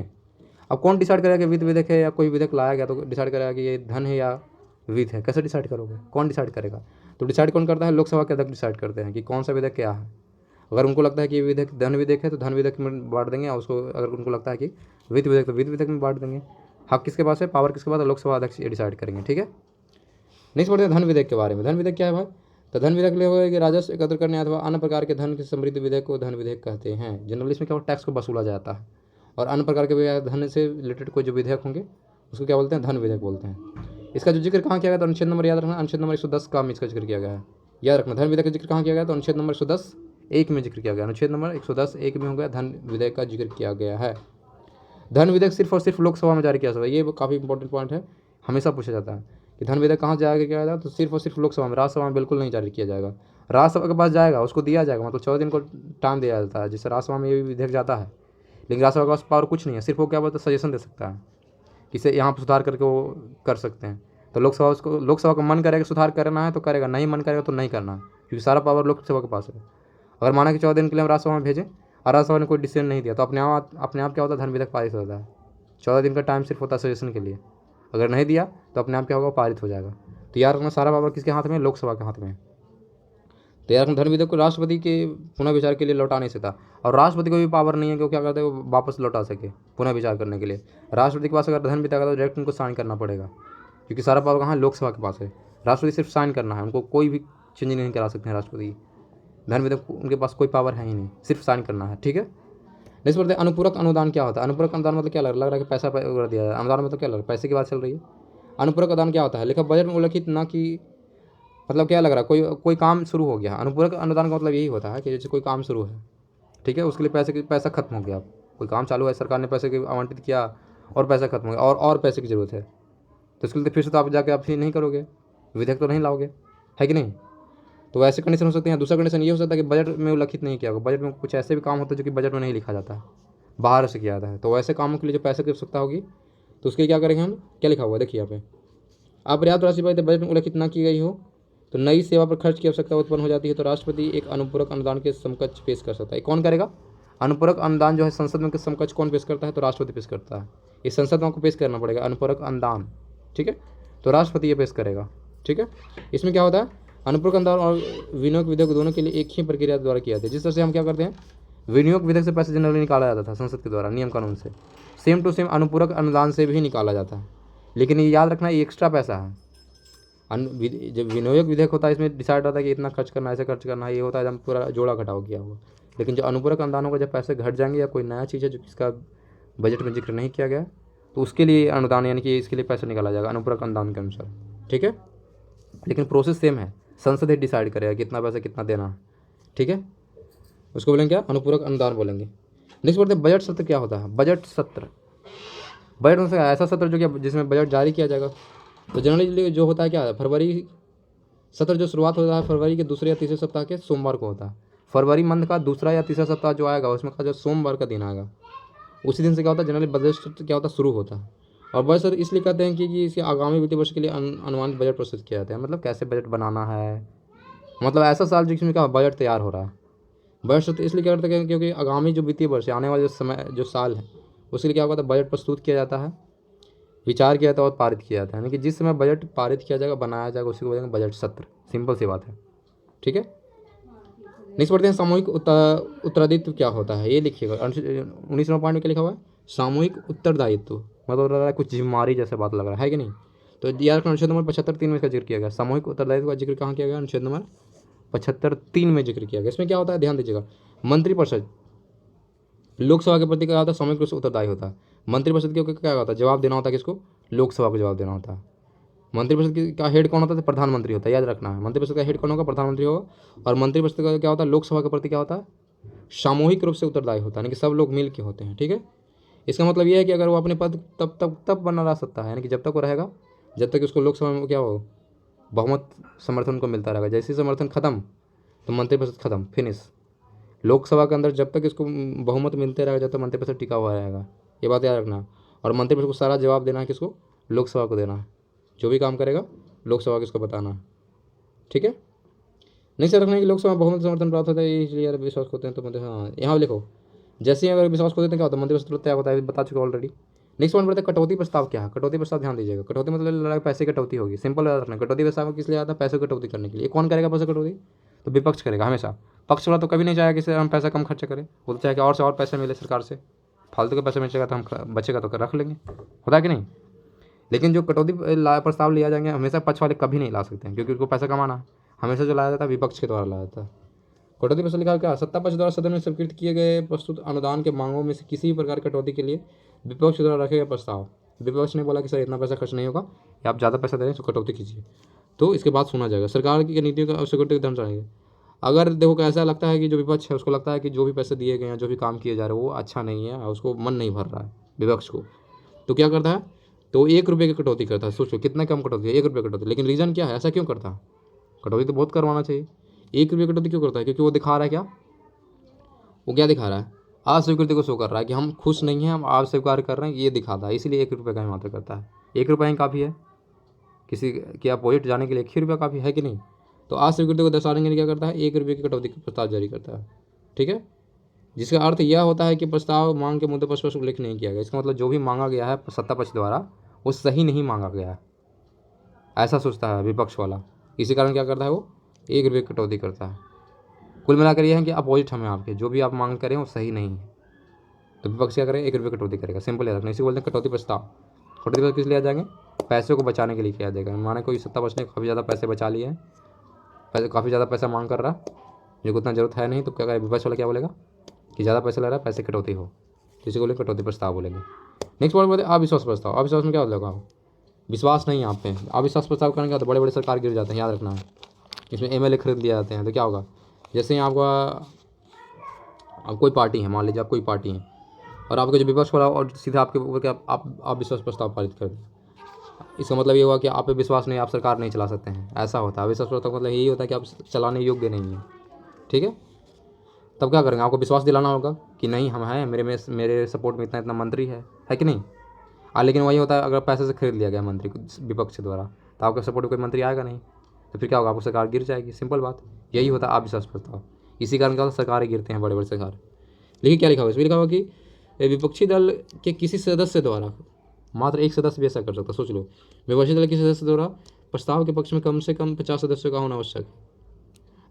अब कौन डिसाइड करेगा कि वित्त विधेयक है या कोई विधेयक लाया गया तो डिसाइड करेगा कि ये धन है या वित्त है? कैसे डिसाइड करोगे? कौन डिसाइड करेगा? तो डिसाइड कौन करता है? लोकसभा के अध्यक्ष डिसाइड करते हैं कि कौन सा विधेयक क्या है। अगर उनको लगता है कि ये विधेयक धन विधेयक है तो धन विधेयक में बांट देंगे, और उसको अगर उनको लगता है कि वित्त विधेयक तो वित्त विधेयक में बांट देंगे। हक किसके पास है? पावर किसके पास है? लोकसभा अध्यक्ष ये डिसाइड करेंगे। ठीक है, नेक्स्ट बढ़ते हैं धन विधेयक के बारे में। धन विधेयक क्या है भाई? तो धन विधेयक हुआ कि राजस्व एकत्र करने अथवा अन्य प्रकार के धन के समृद्ध विधेयक को धन विधेयक कहते हैं। जनरली इसमें क्या होता है? टैक्स को वसूला जाता है, और अन्य प्रकार के धन से रिलेटेड कोई जो विधेयक होंगे उसको क्या बोलते हैं? धन विधेयक बोलते हैं। इसका जो जिक्र कहाँ किया गया? तो अनुच्छेद नंबर याद रखना, अनुच्छेद नंबर 110 का में इसका जिक्र किया गया है। याद रखना, धन विधेयक का जिक्र कहाँ किया गया? तो अनुच्छेद नंबर 110(1) में जिक्र किया गया। अनुच्छेद नंबर 110(1) में हो गया धन विधेयक का जिक्र किया गया है। धन विधेयक सिर्फ और सिर्फ लोकसभा में जारी किया सकता है। ये काफ़ी इंपॉर्टेंट पॉइंट है, हमेशा पूछा जाता है कि धन विधेयक कहाँ जारी किया जाएगा? तो सिर्फ और सिर्फ लोकसभा में, राज्यसभा में बिल्कुल नहीं जारी किया जाएगा। राज्यसभा के पास जाएगा, उसको दिया जाएगा, मतलब 14 दिन को टाइम दिया जाता है, जिससे राज्यसभा में ये विधेयक जाता है। लेकिन राज्यसभा के पास पावर कुछ नहीं है, सिर्फ वो क्या बोलता है? सजेशन दे सकता है कि इसे यहाँ पर सुधार करके वो कर सकते हैं। तो लोकसभा का मन करेगा सुधार करना है तो करेगा, नहीं मन करेगा तो नहीं करना, क्योंकि सारा पावर लोकसभा के पास है। अगर माना कि 14 दिन के लिए हम राज्यसभा में भेजें और राज्यसभा ने कोई डिसीजन नहीं दिया तो अपने आप क्या होता है? धन विधेयक पारित होता है। 14 दिन का टाइम सिर्फ होता है सजेशन के लिए, अगर नहीं दिया तो अपने आप क्या होगा? पारित हो जाएगा। तो याद रखना, सारा पावर किसके हाथ में? लोकसभा के हाथ में। तो याद रखना, धन विधेयक को राष्ट्रपति के पुनः विचार के लिए लौटा नहीं सकता, और राष्ट्रपति को भी पावर नहीं है कि वो क्या करते हैं? वो वापस लौटा सके पुनः विचार करने के लिए। राष्ट्रपति के पास अगर धन विधेयक तो डायरेक्ट उनको साइन करना पड़ेगा, क्योंकि सारा पावर कहाँ है? लोकसभा के पास है। राष्ट्रपति सिर्फ साइन करना है, उनको कोई भी चेंज नहीं करा सकते हैं राष्ट्रपति। धन विधेयक उनके पास कोई पावर है ही नहीं, सिर्फ साइन करना है। ठीक है, नेक्स्ट बढ़ते हैं, अनुपूरक अनुदान क्या होता है? अनुपूरक अनुदान मतलब क्या लग रहा है कि पैसा वगैरह दिया जाए। अनुदान मतलब क्या लग रहा है? पैसे की बात चल रही है। अनुपूरक अनुदान क्या होता है? लिखा बजट में उल्लिखित ना कि मतलब क्या लग रहा है? कोई काम शुरू हो गया। अनुपूरक अनुदान का मतलब यही होता है कि जैसे कोई काम शुरू है, ठीक है, उसके लिए पैसा खत्म हो गया। कोई काम चालू है, सरकार ने पैसे आवंटित किया और पैसा खत्म हो गया, और पैसे की ज़रूरत है, तो इसके लिए फिर से तो आप जाके आप ही नहीं करोगे, विधेयक तो नहीं लाओगे, है कि नहीं? तो ऐसे कंडीशन हो सकते हैं। दूसरा कंडीशन ये हो सकता है कि बजट में उल्लिखित नहीं किया होगा। बजट में कुछ ऐसे भी काम होते हैं जो कि बजट में नहीं लिखा जाता है, बाहर से किया जाता है। तो ऐसे कामों के लिए जो पैसे की आवश्यकता होगी तो उसके लिए क्या करेंगे हम? क्या लिखा हुआ है देखिए यहाँ पे, अपर्याप्त राशि बजट में उल्लिखित न की गई हो तो नई सेवा पर खर्च की आवश्यकता उत्पन्न हो जाती है, तो राष्ट्रपति एक अनुपूरक अनुदान के समकक्ष पेश कर सकता है। कौन करेगा? अनुपूरक अनुदान जो है संसद में समकक्ष कौन पेश करता है? तो राष्ट्रपति पेश करता है। इस संसद में आपको पेश करना पड़ेगा अनुपूरक अनुदान, ठीक है, तो राष्ट्रपति ये पेश करेगा। ठीक है, इसमें क्या होता है? अनुपूरक अनुदान और विनियोग विधेयक दोनों के लिए एक ही प्रक्रिया द्वारा किया जाता है। जिस तरह से हम क्या करते हैं, विनियोग विधेयक से पैसे जनरली निकाला जाता था संसद के द्वारा नियम कानून से, सेम टू सेम अनुपूरक अनुदान से भी निकाला जाता है। लेकिन ये याद रखना, ये एक्स्ट्रा पैसा है। जब विनियोग विधेयक होता है इसमें डिसाइड होता है कि इतना खर्च करना है, ऐसे खर्च करना है, ये होता है जब पूरा जोड़ा घटाव किया हुआ। लेकिन जो अनुपूरक अनुदान होगा, जब पैसे घट जाएंगे या कोई नया चीज़ है जो इसका बजट में जिक्र नहीं किया गया, तो उसके लिए अनुदान यानी कि इसके लिए पैसा निकाला जाएगा अनुपूरक अनुदान के अनुसार। ठीक है, लेकिन प्रोसेस सेम है, संसद ही डिसाइड करेगा कितना पैसा कितना देना है। ठीक है, उसको बोलेंगे क्या? अनुपूरक अनुदान बोलेंगे। नेक्स्ट बढ़ते हैं, बजट सत्र क्या होता है? बजट सत्र, बजट में ऐसा सत्र जो कि जिसमें बजट जारी किया जाएगा। तो जनरली जो होता है क्या है, फरवरी सत्र जो शुरुआत होता है फरवरी के दूसरे या तीसरे सप्ताह के सोमवार को होता है। फरवरी मंथ का दूसरा या तीसरा सप्ताह जो आएगा उसमें का जो सोमवार का दिन आएगा, उसी दिन से क्या होता है? जनरली बजट सत्र क्या होता है? शुरू होता है। और बजट सत्र इसलिए कहते हैं कि इसे आगामी वित्तीय वर्ष के लिए अनुमानित बजट प्रस्तुत किया जाता है। मतलब कैसे बजट बनाना है, मतलब ऐसा साल जिसमें क्या बजट तैयार हो रहा है। बजट सत्र इसलिए क्या करते हैं क्योंकि आगामी जो वित्तीय वर्ष आने वाले जो साल है उसके लिए क्या होता है? बजट प्रस्तुत किया जाता है, विचार किया जाता है और पारित किया जाता है। यानी कि जिस समय बजट पारित किया जाएगा, बनाया जाएगा, उसी को बोलेंगे बजट सत्र। सिंपल सी बात है। ठीक है, नेक्स्ट बढ़ते हैं, सामूहिक उत्तरदायित्व क्या होता है? ये लिखिएगा 19 पॉइंट में क्या लिखा हुआ है? सामूहिक उत्तरदायित्व, मतलब लग रहा है कुछ जिम्मेदारी जैसे बात लग रहा है कि नहीं? तो याद रखना, अनुच्छेद नंबर 75(3) में इसका जिक्र किया गया। सामूहिक उत्तरदायित्व का जिक्र कहाँ किया गया? अनुच्छेद नंबर 75(3) में जिक्र किया गया। इसमें क्या होता है? ध्यान दीजिएगा, मंत्रिपरिषद लोकसभा के प्रति क्या होता है? सामूहिक रूप से उत्तरदायी होता है। मंत्रिपरिषद के क्या होता है? जवाब देना होता है किसको? लोकसभा को जवाब देना होता है। मंत्रिपरिषद का हेड कौन होता है? प्रधानमंत्री होता है, याद रखना है। मंत्रिपरिषद का हेड कौन होगा? प्रधानमंत्री होगा। और मंत्रिपरिषद का क्या होता है? लोकसभा के प्रति क्या होता है? सामूहिक रूप से उत्तरदायी होता है, यानी कि सब लोग मिल के होते हैं। ठीक है, इसका मतलब यह है कि अगर वो अपने पद तब बना रह सकता है, यानी कि जब तक वो रहेगा, जब तक उसको लोकसभा में क्या हो, बहुमत समर्थन को मिलता रहेगा। जैसे समर्थन खत्म तो मंत्रिपरिषद खत्म, फिनिश। लोकसभा के अंदर जब तक इसको बहुमत मिलते रहेगा, जब तक मंत्रिपरिषद टिका हुआ रहेगा, ये बात याद रखना। और मंत्रिपरिषद को सारा जवाब देना है किसको? लोकसभा को देना है। जो भी काम करेगा लोकसभा को इसको बताना है। ठीक है, निश्चित रखने की लोकसभा बहुमत समर्थन प्राप्त होता है, इसलिए यार विश्वास होते हैं तो मतलब हाँ यहाँ लिखो, जैसे ही अगर विश्वास को देते हैं क्या होता है, मंत्रिपरिषद तुरंत तय होता है, बता चुके ऑलरेडी। नेक्स्ट पॉइंट बढ़ते हैं, कटौती प्रस्ताव क्या है। कटौती प्रस्ताव ध्यान दीजिएगा, कटौती मतलब लड़ाई पैसे की कटौती होगी, सिंपल याद रखना। कटौती प्रस्ताव किस लिए आता है, पैसे की कटौती करने के लिए। कौन करेगा पैसे कटौती, तो विपक्ष करेगा हमेशा। पक्ष वाला तो कभी नहीं चाहेगा कि हम पैसा कम खर्च करें, वो तो चाहे और से और पैसे मिले सरकार से, फालतू के पैसे मिलेगा तो हम बचेगा तो रख लेंगे, होता है कि नहीं। लेकिन जो कटौती प्रस्ताव लिया जाएंगे हमेशा पक्ष वाले कभी नहीं ला सकते हैं, क्योंकि उनको पैसा कमाना है। हमेशा जो लाया जाता है विपक्ष के द्वारा लाया जाता है। कटौती प्रस्ताव लिखा है क्या, सत्ता पक्ष द्वारा सदन में स्वीकृत किए गए प्रस्तुत अनुदान के मांगों में से किसी भी प्रकार की कटौती के लिए विपक्ष द्वारा रखे गए प्रस्ताव। विपक्ष ने बोला कि सर इतना पैसा खर्च नहीं होगा, या आप ज़्यादा पैसा दे रहे हैं तो कटौती कीजिए, तो इसके बाद सुना जाएगा। सरकार की नीतियों का सिक्योरिटी ध्यान रहेंगे। अगर देखो कि ऐसा लगता है कि जो विपक्ष है उसको लगता है कि जो भी पैसे दिए गए हैं, जो भी काम किए जा रहे हैं वो अच्छा नहीं है, और उसको मन नहीं भर रहा है विपक्ष को, तो क्या करता है, तो 1 रुपये की कटौती करता है। सोचो कितना कम कटौती है, 1 रुपये कटौती। लेकिन रीज़न क्या है, ऐसा क्यों करता है, कटौती तो बहुत करवाना चाहिए, 1 रुपये कटौती क्यों करता है, क्योंकि वो दिखा रहा है क्या, वो क्या दिखा रहा है, अस्वीकृति को शो कर रहा है कि हम खुश नहीं हैं, हम अस्वीकार कर रहे हैं, ये दिखाता है। इसीलिए 1 रुपये का ही मात्र करता है। 1 रुपये ही काफ़ी है, किसी के अपोजिट जाने के लिए 1 ही रुपया काफ़ी है कि नहीं। तो अस्वीकृति को दर्शाने के लिए क्या करता है, 1 रुपये की कटौती का प्रस्ताव जारी करता है, ठीक है। जिसका अर्थ यह होता है कि प्रस्ताव मांग के मुद्दे पर स्पष्ट उल्लेख नहीं किया गया। इसका मतलब जो भी मांगा गया है सत्ता पक्ष द्वारा वो सही नहीं मांगा गया है, ऐसा सोचता है विपक्ष वाला। इसी कारण क्या करता है, वो 1 रुपये की कटौती करता है। कुल मिलाकर यह है कि अपोजिट हमें आपके जो भी आप मांग करें वो सही नहीं है, तो विपक्ष क्या करेगा, 1 रुपये कटौती करेगा। सिंपल याद रखना, इसी बोलते हैं कटौती प्रस्ताव। कटौती प्रस्ताव किस लिए आ जाएंगे, पैसे को बचाने के लिए किया जाएगा। माने कोई सत्ता पक्ष ने काफ़ी ज़्यादा पैसे बचा लिए हैं, काफ़ी ज़्यादा पैसा मांग कर रहा है, जो उतना जरूरत है नहीं, तो क्या करेगा विपक्ष वाला, क्या बोलेगा कि ज़्यादा पैसे ले रहा है, पैसे कटौती हो, तो इसी को बोलेंगे कटौती प्रस्ताव बोलेंगे। नेक्स्ट पॉइंट बोलते हैं अविश्वास प्रस्ताव। अविश्वास में क्या होता है, विश्वास नहीं है आप पे, अविश्वास प्रस्ताव करने का तो बड़े बड़े सरकार गिर जाते हैं, याद रखना है। इसमें एमएलए खरीद लिए जाते हैं, तो क्या होगा, जैसे ही आपका, अब कोई पार्टी है, मान लीजिए आप कोई पार्टी है, और आपका जो विपक्ष वाला और सीधा आपके ऊपर क्या आप विश्वास प्रस्ताव पारित कर दें, इसका मतलब ये हुआ कि आप पे विश्वास नहीं, आप सरकार नहीं चला सकते हैं, ऐसा होता है। अविश्वास प्रस्ताव मतलब यही होता है कि आप चलाने योग्य नहीं है, ठीक है। तब क्या करेंगे, आपको विश्वास दिलाना होगा कि नहीं हम हैं, मेरे सपोर्ट में इतना इतना मंत्री है कि नहीं। लेकिन वही होता है, अगर पैसे से खरीद लिया गया मंत्री को विपक्ष द्वारा, तो आपके सपोर्ट में कोई मंत्री आएगा नहीं, तो फिर क्या होगा, आपको सरकार गिर जाएगी। सिंपल बात, यही होता है अविश्वास प्रस्ताव। इसी कारण क्या होता है, सरकारें गिरते हैं, बड़े बड़े सरकार। लेकिन क्या लिखा हुआ, इसमें लिखा हुआ कि विपक्षी दल के किसी सदस्य द्वारा, मात्र एक सदस्य भी ऐसा कर सकता, सोच लो, विपक्षी दल के सदस्य द्वारा प्रस्ताव के पक्ष में कम से कम 50 सदस्यों का होना आवश्यक है।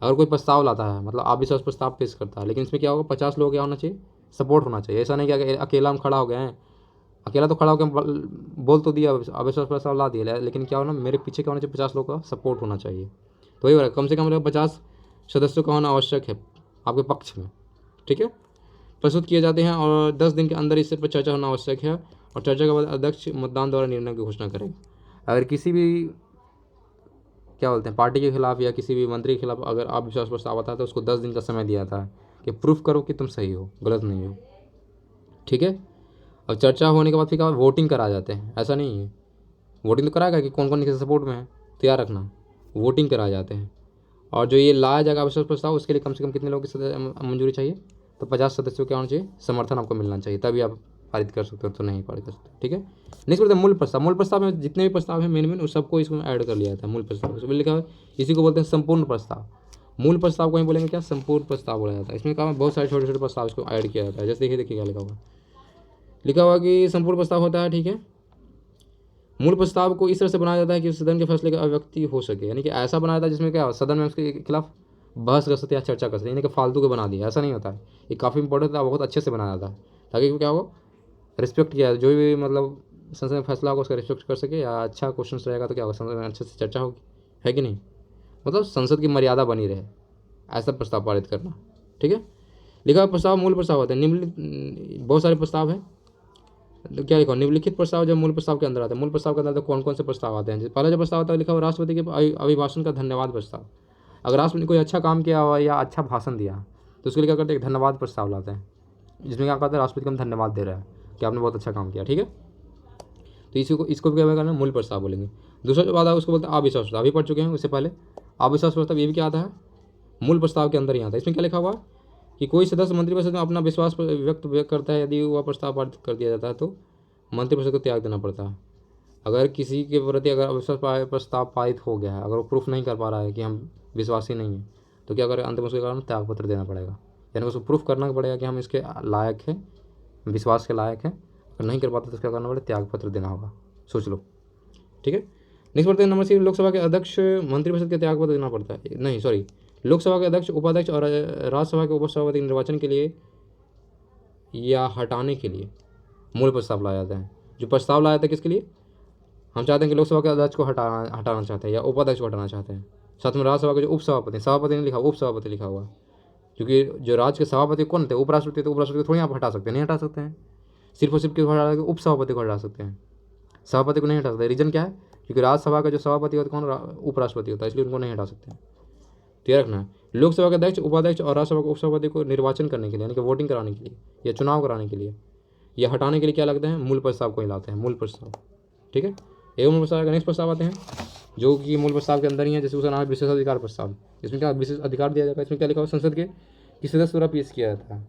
अगर कोई प्रस्ताव लाता है, मतलब अविश्वास प्रस्ताव पेश करता है, लेकिन इसमें क्या होगा, 50 लोग क्या होना चाहिए, सपोर्ट होना चाहिए। ऐसा नहीं कि अकेला हम खड़ा हो गए हैं, अकेला तो खड़ा होकर बोल तो दिया, अविश्वास प्रस्ताव ला दिया, लेकिन क्या होना, मेरे पीछे क्या होना चाहिए, 50 लोग का सपोर्ट होना चाहिए। तो वही हो रहा है, कम से कम 50 सदस्यों का होना आवश्यक है आपके पक्ष में, ठीक है। प्रस्तुत किए जाते हैं और 10 दिन के अंदर इससे पर चर्चा होना आवश्यक है, और चर्चा के बाद अध्यक्ष मतदान द्वारा निर्णय की घोषणा करेंगे। अगर किसी भी क्या बोलते हैं पार्टी के खिलाफ या किसी भी मंत्री के खिलाफ अगर अविश्वास प्रस्ताव आता है, तो उसको 10 दिन का समय दिया था कि प्रूफ करो कि तुम सही हो, गलत नहीं हो, ठीक है। और चर्चा होने के बाद फिर क्या वोटिंग करा जाते हैं, ऐसा नहीं है, वोटिंग तो कराएगा कि कौन कौन किसी सपोर्ट में है, तैयार रखना, वोटिंग कराए जाते हैं। और जो ये लाया जाएगा अविश्वास प्रस्ताव, उसके लिए कम से कम कितने लोगों की मंजूरी चाहिए, तो 50 सदस्यों के होना चाहिए, समर्थन आपको मिलना चाहिए, तभी आप पारित कर सकते हो, तो नहीं पारित कर सकते, ठीक है। नेक्स्ट बोलते हैं मूल प्रस्ताव। मूल प्रस्ताव में जितने भी प्रस्ताव हैं मेन उस सबको इसमें ऐड कर लिया जाता है मूल प्रस्ताव। इसमें लिखा है, इसी को बोलते हैं संपूर्ण प्रस्ताव। मूल प्रस्ताव को ही बोलेंगे क्या, संपूर्ण प्रस्ताव बोला जाता है। इसमें कहा बहुत सारे छोटे छोटे प्रस्ताव इसको ऐड किया जाता है। जैसे देखिए क्या लिखा हुआ कि संपूर्ण प्रस्ताव होता है, ठीक है। मूल प्रस्ताव को इस तरह से बनाया जाता है कि सदन के फैसले का अभिव्यक्ति हो सके, यानी कि ऐसा बनाया जाता है जिसमें क्या सदन में उसके खिलाफ बहस कर सकते या चर्चा कर सकते, यानी कि फालतू के बना दिया, ऐसा नहीं होता है। ये काफ़ी इंपॉर्टेंट था, बहुत अच्छे से बनाया जाता है, ताकि क्या हो, रिस्पेक्ट किया, जो भी मतलब संसद में फैसला होगा उसका रिस्पेक्ट कर सके, या अच्छा क्वेश्चन रहेगा तो क्या होगा, संसद में अच्छे से चर्चा होगी, है कि नहीं। मतलब संसद की मर्यादा बनी रहे, ऐसा प्रस्ताव पारित करना, ठीक है। लिखा हुआ प्रस्ताव मूल प्रस्ताव होता है। निम्नलिखित बहुत सारे प्रस्ताव हैं, तो क्या लिखा, निम्नलिखित प्रस्ताव जब मूल प्रस्ताव के अंदर आते हैं, मूल प्रस्ताव के अंदर तो कौन कौन से प्रस्ताव आते हैं। पहला जो प्रस्ताव आता है लिखा हुआ राष्ट्रपति के अभिभाषण का धन्यवाद प्रस्ताव। अगर राष्ट्रपति ने कोई अच्छा काम किया हुआ या अच्छा भाषण दिया, तो उसके लिए क्या करते हैं, एक धन्यवाद प्रस्ताव लाते हैं, जिसमें क्या करते हैं, राष्ट्रपति को हम धन्यवाद दे रहे हैं कि आपने बहुत अच्छा काम किया, ठीक है। तो इसको क्या करना, मूल प्रस्ताव बोलेंगे। दूसरा जो बात है उसको बोलते हैं अविश्वास प्रस्ताव, अभी पढ़ चुके हैं उससे पहले। अविश्वास प्रस्ताव ये भी क्या आता है, मूल प्रस्ताव के अंदर ही आता है। इसमें क्या लिखा हुआ कि कोई सदस्य मंत्रिपरिषद में अपना विश्वास व्यक्त करता है, यदि वह प्रस्ताव पारित कर दिया जाता है तो मंत्रिपरिषद को त्याग देना पड़ता है। अगर किसी के प्रति अगर अविश्वास प्रस्ताव पारित हो गया है, अगर वो प्रूफ नहीं कर पा रहा है कि हम विश्वासी नहीं हैं, तो क्या करें, अंत में उसके कारण त्यागपत्र देना पड़ेगा, यानी उसको प्रूफ करना पड़ेगा कि हम इसके लायक हैं, विश्वास के लायक हैं। अगर नहीं कर पाते तो क्या करना पड़ेगा, त्यागपत्र देना होगा। सोच लो, ठीक है। नेक्स्ट बढ़ते हैं नंबर 6, लोकसभा के अध्यक्ष मंत्रिपरिषद के त्यागपत्र देना पड़ता है, नहीं सॉरी, लोकसभा के अध्यक्ष, उपाध्यक्ष और राज्यसभा के उपसभापति निर्वाचन के लिए या हटाने के लिए मूल प्रस्ताव लाया जाता है। जो प्रस्ताव लाया था किसके लिए, हम चाहते हैं कि लोकसभा के अध्यक्ष को हटाना चाहते हैं या उपाध्यक्ष को हटाना चाहते हैं। साथ में राज्यसभा के जो उपसभापति, सभापति नहीं लिखा, उपसभापति लिखा हुआ, क्योंकि जो राज्य के सभापति कौन थे, उपराष्ट्रपति, तो उपराष्ट्रपति को थोड़ी आप हटा सकते हैं, नहीं हटा सकते हैं। सिर्फ और सिर्फ किसको हटा सकते, उपसभापति को हटा सकते हैं, सभापति को नहीं हटा सकते। रीजन क्या है, क्योंकि राज्यसभा का जो सभापति होता है कौन, उपराष्ट्रपति होता है, इसलिए उनको नहीं हटा सकते हैं। तो ये रखना है, लोकसभा के अध्यक्ष, उपाध्यक्ष और राज्यसभा के उपसभापति को निर्वाचन करने के लिए, यानी कि वोटिंग कराने के लिए या चुनाव कराने के लिए या हटाने के लिए क्या लगते हैं, मूल प्रस्ताव को ही लाते हैं, मूल प्रस्ताव, ठीक है। एवं मूल प्रस्ताव का नेक्स्ट प्रस्ताव आते हैं जो कि मूल प्रस्ताव के अंदर ही है, जैसे उसका नाम है विशेषाधिकार प्रस्ताव। इसमें क्या विशेष अधिकार दिया जाता है, इसमें क्या लिखा हुआ, संसद के किसी सदस्य द्वारा पेश किया जाता है।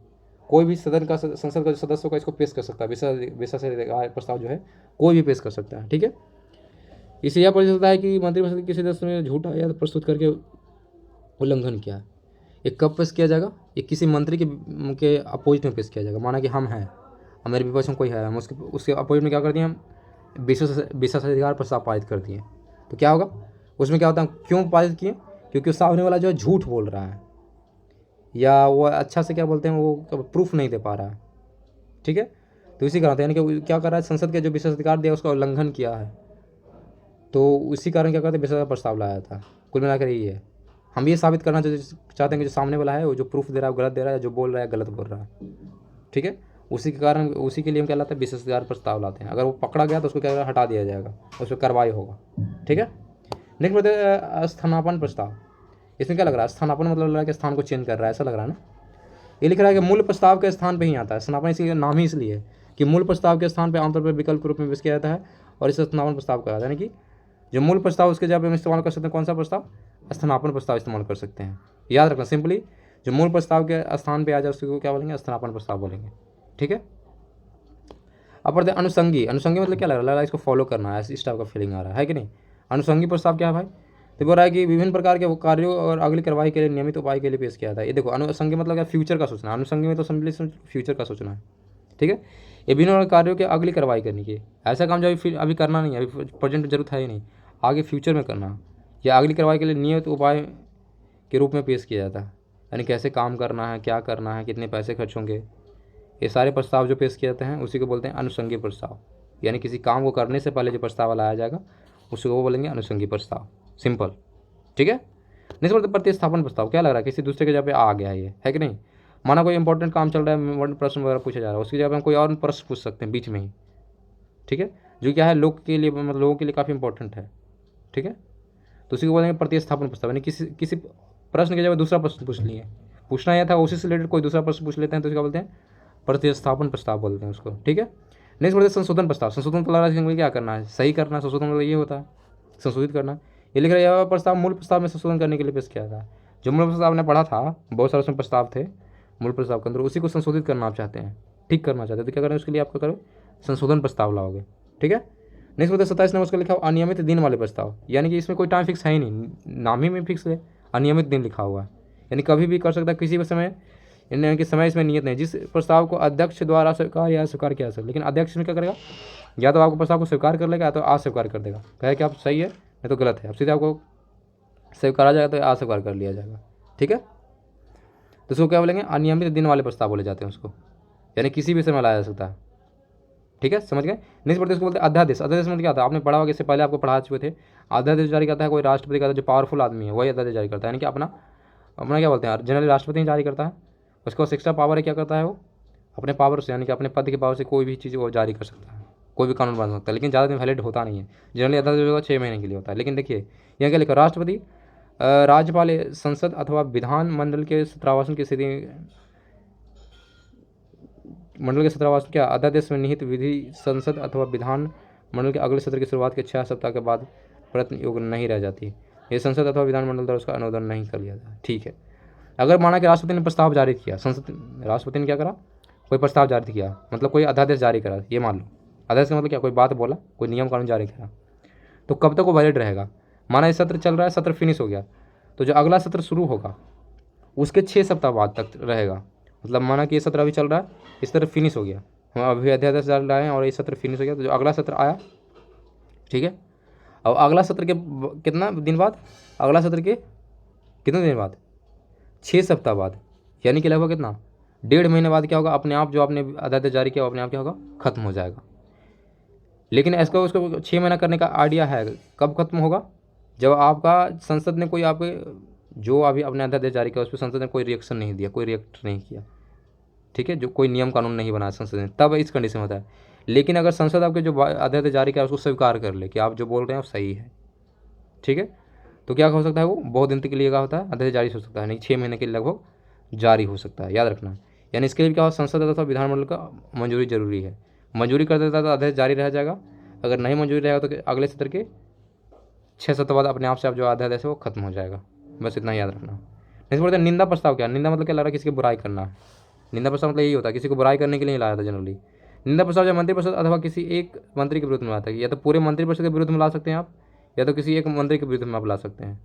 कोई भी सदन का, संसद का जो सदस्य होगा इसको पेश कर सकता है, विशेषाधिकार प्रस्ताव जो है कोई भी पेश कर सकता है, ठीक है। इससे यह पता चलता है कि मंत्रिपरिषद के किसी सदस्य ने झूठा या प्रस्तुत करके उल्लंघन किया। ये कब पेश किया जाएगा, ये किसी मंत्री के अपोजिट में पेश किया जाएगा। माना कि हम हैं, हमारे विपक्ष में कोई है, हम उसके अपोजिट में क्या करते हैं, हम विशेषाधिकार प्रस्ताव पारित कर दिए, तो क्या होगा, उसमें क्या होता है, क्यों पारित किए, क्योंकि सामने वाला जो है झूठ बोल रहा है या वो अच्छा से क्या बोलते हैं, वो प्रूफ नहीं दे पा रहा है, ठीक है। तो इसी कारण यानी कि क्या कर रहा है, संसद के जो विशेषाधिकार दिया उसका उल्लंघन किया है, तो उसी कारण क्या करते हैं, विशेषाधिकार प्रस्ताव लाया था। कुल मिलाकर यही है, हम ये साबित करना चाहते हैं कि जो सामने वाला है वो जो प्रूफ दे रहा है गलत दे रहा है, जो बोल रहा है गलत बोल रहा है, ठीक है। उसी के कारण, उसी के लिए हम क्या लाते हैं, विशेषाधिकार प्रस्ताव लाते हैं। अगर वो पकड़ा गया तो उसको क्या हटा दिया जाएगा, उस पर कार्रवाई होगा, ठीक है। नेक्स्ट बढ़ते हैं स्थानापन्न प्रस्ताव। इसमें क्या लग रहा है, स्थानापन्न मतलब लग रहा है कि स्थान को चेंज कर रहा है, ऐसा लग रहा है ना। ये लिख रहा है कि मूल प्रस्ताव के स्थान पे ही आता है। स्थानापन्न इसलिए नाम ही इसलिए है कि मूल प्रस्ताव के स्थान पे आमतौर पर विकल्प के रूप में पेश किया जाता है और इसे स्थानापन्न प्रस्ताव कहा जाता है। यानी कि जो मूल प्रस्ताव उसके जगह पे हम इस्तेमाल कर सकते हैं, कौन सा प्रस्ताव, स्थानापन्न प्रस्ताव इस्तेमाल कर सकते हैं। याद रखना सिंपली, जो मूल प्रस्ताव के स्थान पे आ जाए उसको क्या बोलेंगे, स्थानापन्न प्रस्ताव बोलेंगे, ठीक है। अब बढ़ते हैं अनुषंगी। अनुषंगी मतलब क्या लग रहा है, इसको फॉलो करना है, इस टाइप का फीलिंग आ रहा है कि नहीं। अनुषंगी प्रस्ताव क्या है भाई, तो बोल रहा है कि विभिन्न प्रकार के कार्यों और अगली कार्रवाई के लिए नियमित उपाय के लिए पेश किया था। ये देखो, अनुषंगी मतलब क्या, फ्यूचर का सोचना। अनुषंगी में तो सिंपली फ्यूचर का सोचना है, ठीक है। ये विभिन्न कार्यों के अगली कार्रवाई करने की, ऐसा काम जो अभी करना नहीं है, अभी प्रेजेंट में जरूरत है ही नहीं, आगे फ्यूचर में करना, या अगली कार्रवाई के लिए नियमित उपाय के रूप में पेश किया जाता है। यानी कैसे काम करना है, क्या करना है, कितने पैसे खर्च होंगे, ये सारे प्रस्ताव जो पेश किए जाते हैं उसी को बोलते हैं अनुषंगी प्रस्ताव। यानी किसी काम को करने से पहले जो प्रस्ताव लाया जाएगा उसी को बोलेंगे अनुषंगी प्रस्ताव, सिंपल, ठीक है। नेक्स्ट बोलते प्रतिस्थापन प्रस्ताव। क्या लग रहा है, किसी दूसरे के जगह पे आ गया ये, है कि नहीं। माना कोई इंपॉर्टेंट काम चल रहा है, इंपॉर्टेंट प्रश्न वगैरह पूछा जा रहा है, उसकी जगह पे हम कोई और प्रश्न पूछ सकते हैं बीच में ही, ठीक है, जो क्या है लोग के लिए, मतलब लोगों के लिए काफ़ी इंपॉर्टेंट है, ठीक है। तो उसी को बोलेंगे प्रतिस्थापन प्रस्ताव। यानी किसी प्रश्न की जगह दूसरा प्रश्न पूछ लिए, पूछना यह था उसी से रिलेटेड कोई दूसरा प्रश्न पूछ लेते हैं, तो इसका बोलते हैं प्रतिस्थापन प्रस्ताव बोलते हैं उसको, ठीक है। नेक्स्ट बोलते हैं संशोधन प्रस्ताव। संशोधन तो लग रहा है क्या करना है, सही करना है। संशोधन मतलब ये होता है संशोधित करना। ये लिख रहा है प्रस्ताव मूल प्रस्ताव में संशोधन करने के लिए पेश किया था। जो मूल प्रस्ताव ने पढ़ा था, बहुत सारे उसमें प्रस्ताव थे मूल प्रस्ताव के अंदर, उसी को संशोधित करना आप चाहते हैं, ठीक करना चाहते हैं, तो क्या करें उसके लिए आपका करो संशोधन प्रस्ताव लाओगे, ठीक है। नेक्स्ट बोलते हैं 27 नंबर उसका लिखा हुआ अनियमित दिन वाले प्रस्ताव। यानी कि इसमें कोई टाइम फिक्स है ही नहीं, नाम ही में फिक्स है, अनियमित दिन लिखा हुआ है, यानी कभी भी कर सकता है, किसी भी समय, यानी कि समय इसमें नियत नहीं। जिस प्रस्ताव को अध्यक्ष द्वारा स्वीकार या स्वीकार किया जा सकता है, लेकिन अध्यक्ष में क्या करेगा, या तो आपको प्रस्ताव को स्वीकार कर लेगा या तो अस्वीकार कर देगा, कहे कि आप सही है नहीं तो गलत है। अब सीधे आपको स्वीकारा जाएगा तो अस्वीकार कर लिया जाएगा, ठीक है। तो उसको क्या बोलेंगे, अनियमित दिन वाले प्रस्ताव बोले जाते हैं उसको, यानी किसी भी समय लाया जा सकता है, ठीक है, समझ गए। नेक्स्ट पढ़ते उसको बोलते हैं अध्यादेश। अध्यादेश मतलब क्या था, आपने पढ़ा होगा, इससे पहले आपको पढ़ा चुके थे। अध्यादेश जारी करता है कोई राष्ट्रपति करता है, जो पावरफुल आदमी है वही अध्यादेश जारी करता है, यानी कि अपना क्या बोलते हैं, जनरली राष्ट्रपति जारी करता है। उसके पास एक्स्ट्रा पावर है, क्या करता है वो अपने पावर से, यानी कि अपने पद के पावर से कोई भी चीज़ वो जारी कर सकता है, कोई भी कानून बना सकता है, लेकिन ज़्यादा दिन वैलिड होता नहीं है। जनरली अध्यादेश होगा 6 महीने के लिए होता है। लेकिन देखिए यहाँ क्या लिखा, राष्ट्रपति, राज्यपाल, संसद अथवा विधान मंडल के सत्रावासन की स्थिति, मंडल के सत्रावासन क्या अध्यादेश में निहित विधि संसद अथवा विधान मंडल के अगले सत्र की शुरुआत के 6 सप्ताह के बाद प्रयत्न योग्य नहीं रह जाती। ये संसद अथवा विधान मंडल द्वारा उसका अनुमोदन नहीं कर लिया जाता, ठीक है। अगर माना कि राष्ट्रपति ने प्रस्ताव जारी किया, संसद, राष्ट्रपति ने क्या करा, कोई प्रस्ताव जारी किया, मतलब कोई अध्यादेश जारी करा, ये मान लो अध्यादेश का मतलब क्या, कोई बात बोला, कोई नियम कानून जारी करा, तो कब तक वो वैलिड रहेगा। माना ये सत्र चल रहा है, सत्र फिनिश हो गया, तो जो अगला सत्र शुरू होगा उसके 6 सप्ताह बाद तक रहेगा। मतलब माना कि ये सत्र अभी चल रहा है, इस सत्र फिनिश हो गया, हम अभी अध्यादेश लाए हैं और ये सत्र फिनिश हो गया, तो जो अगला सत्र आया, ठीक है, अब अगला सत्र के कितना दिन बाद, अगला सत्र के कितने दिन बाद, 6 सप्ताह बाद, यानी कि लगभग कितना, 1.5 महीने बाद क्या होगा, अपने आप जो आपने अध्यादेश जारी किया अपने आप क्या होगा, खत्म हो जाएगा। लेकिन इसका उसको 6 महीना करने का आइडिया है, कब खत्म होगा, जब आपका संसद ने कोई आपके जो अभी अपने अध्यादेश जारी किया उस पर संसद ने कोई रिएक्शन नहीं दिया, कोई रिएक्ट नहीं किया, ठीक है, जो कोई नियम कानून नहीं बनाया संसद ने, तब इस कंडीशन होता है। लेकिन अगर संसद आपके जो अध्यादेश जारी किया उसको स्वीकार कर ले कि आप जो बोल रहे हैं वो सही है, ठीक है, तो क्या हो सकता है, वो बहुत दिन के लिए क्या होता है, अध्यादेश जारी हो सकता है, नहीं 6 महीने के लिए लगभग जारी हो सकता है, याद रखना। यानी इसके लिए क्या हो, संसद तथा विधानमंडल का मंजूरी जरूरी है। मंजूरी कर देता है तो अध्यादेश जारी रह जाएगा, अगर नहीं मंजूरी रहेगा तो अगले सत्र के 6 सप्ताह बाद अपने आप से आप जो अध्यादेश है वो खत्म हो जाएगा। बस इतना याद रखना। नहीं बोलते निंदा प्रस्ताव क्या, निंदा मतलब क्या लग रहा है, किसी की बुराई करना है। निंदा प्रस्ताव मतलब यही होता है, किसी को बुराई करने के लिए लाया था जनरली। निंदा प्रस्ताव जब मंत्रिपरिषद अथवा किसी एक मंत्री के विरुद्ध में आता है, या तो पूरे मंत्रिपरिषद के विरुद्ध में ला सकते हैं आप, या तो किसी एक मंत्री के विरुद्ध में आप ला सकते हैं।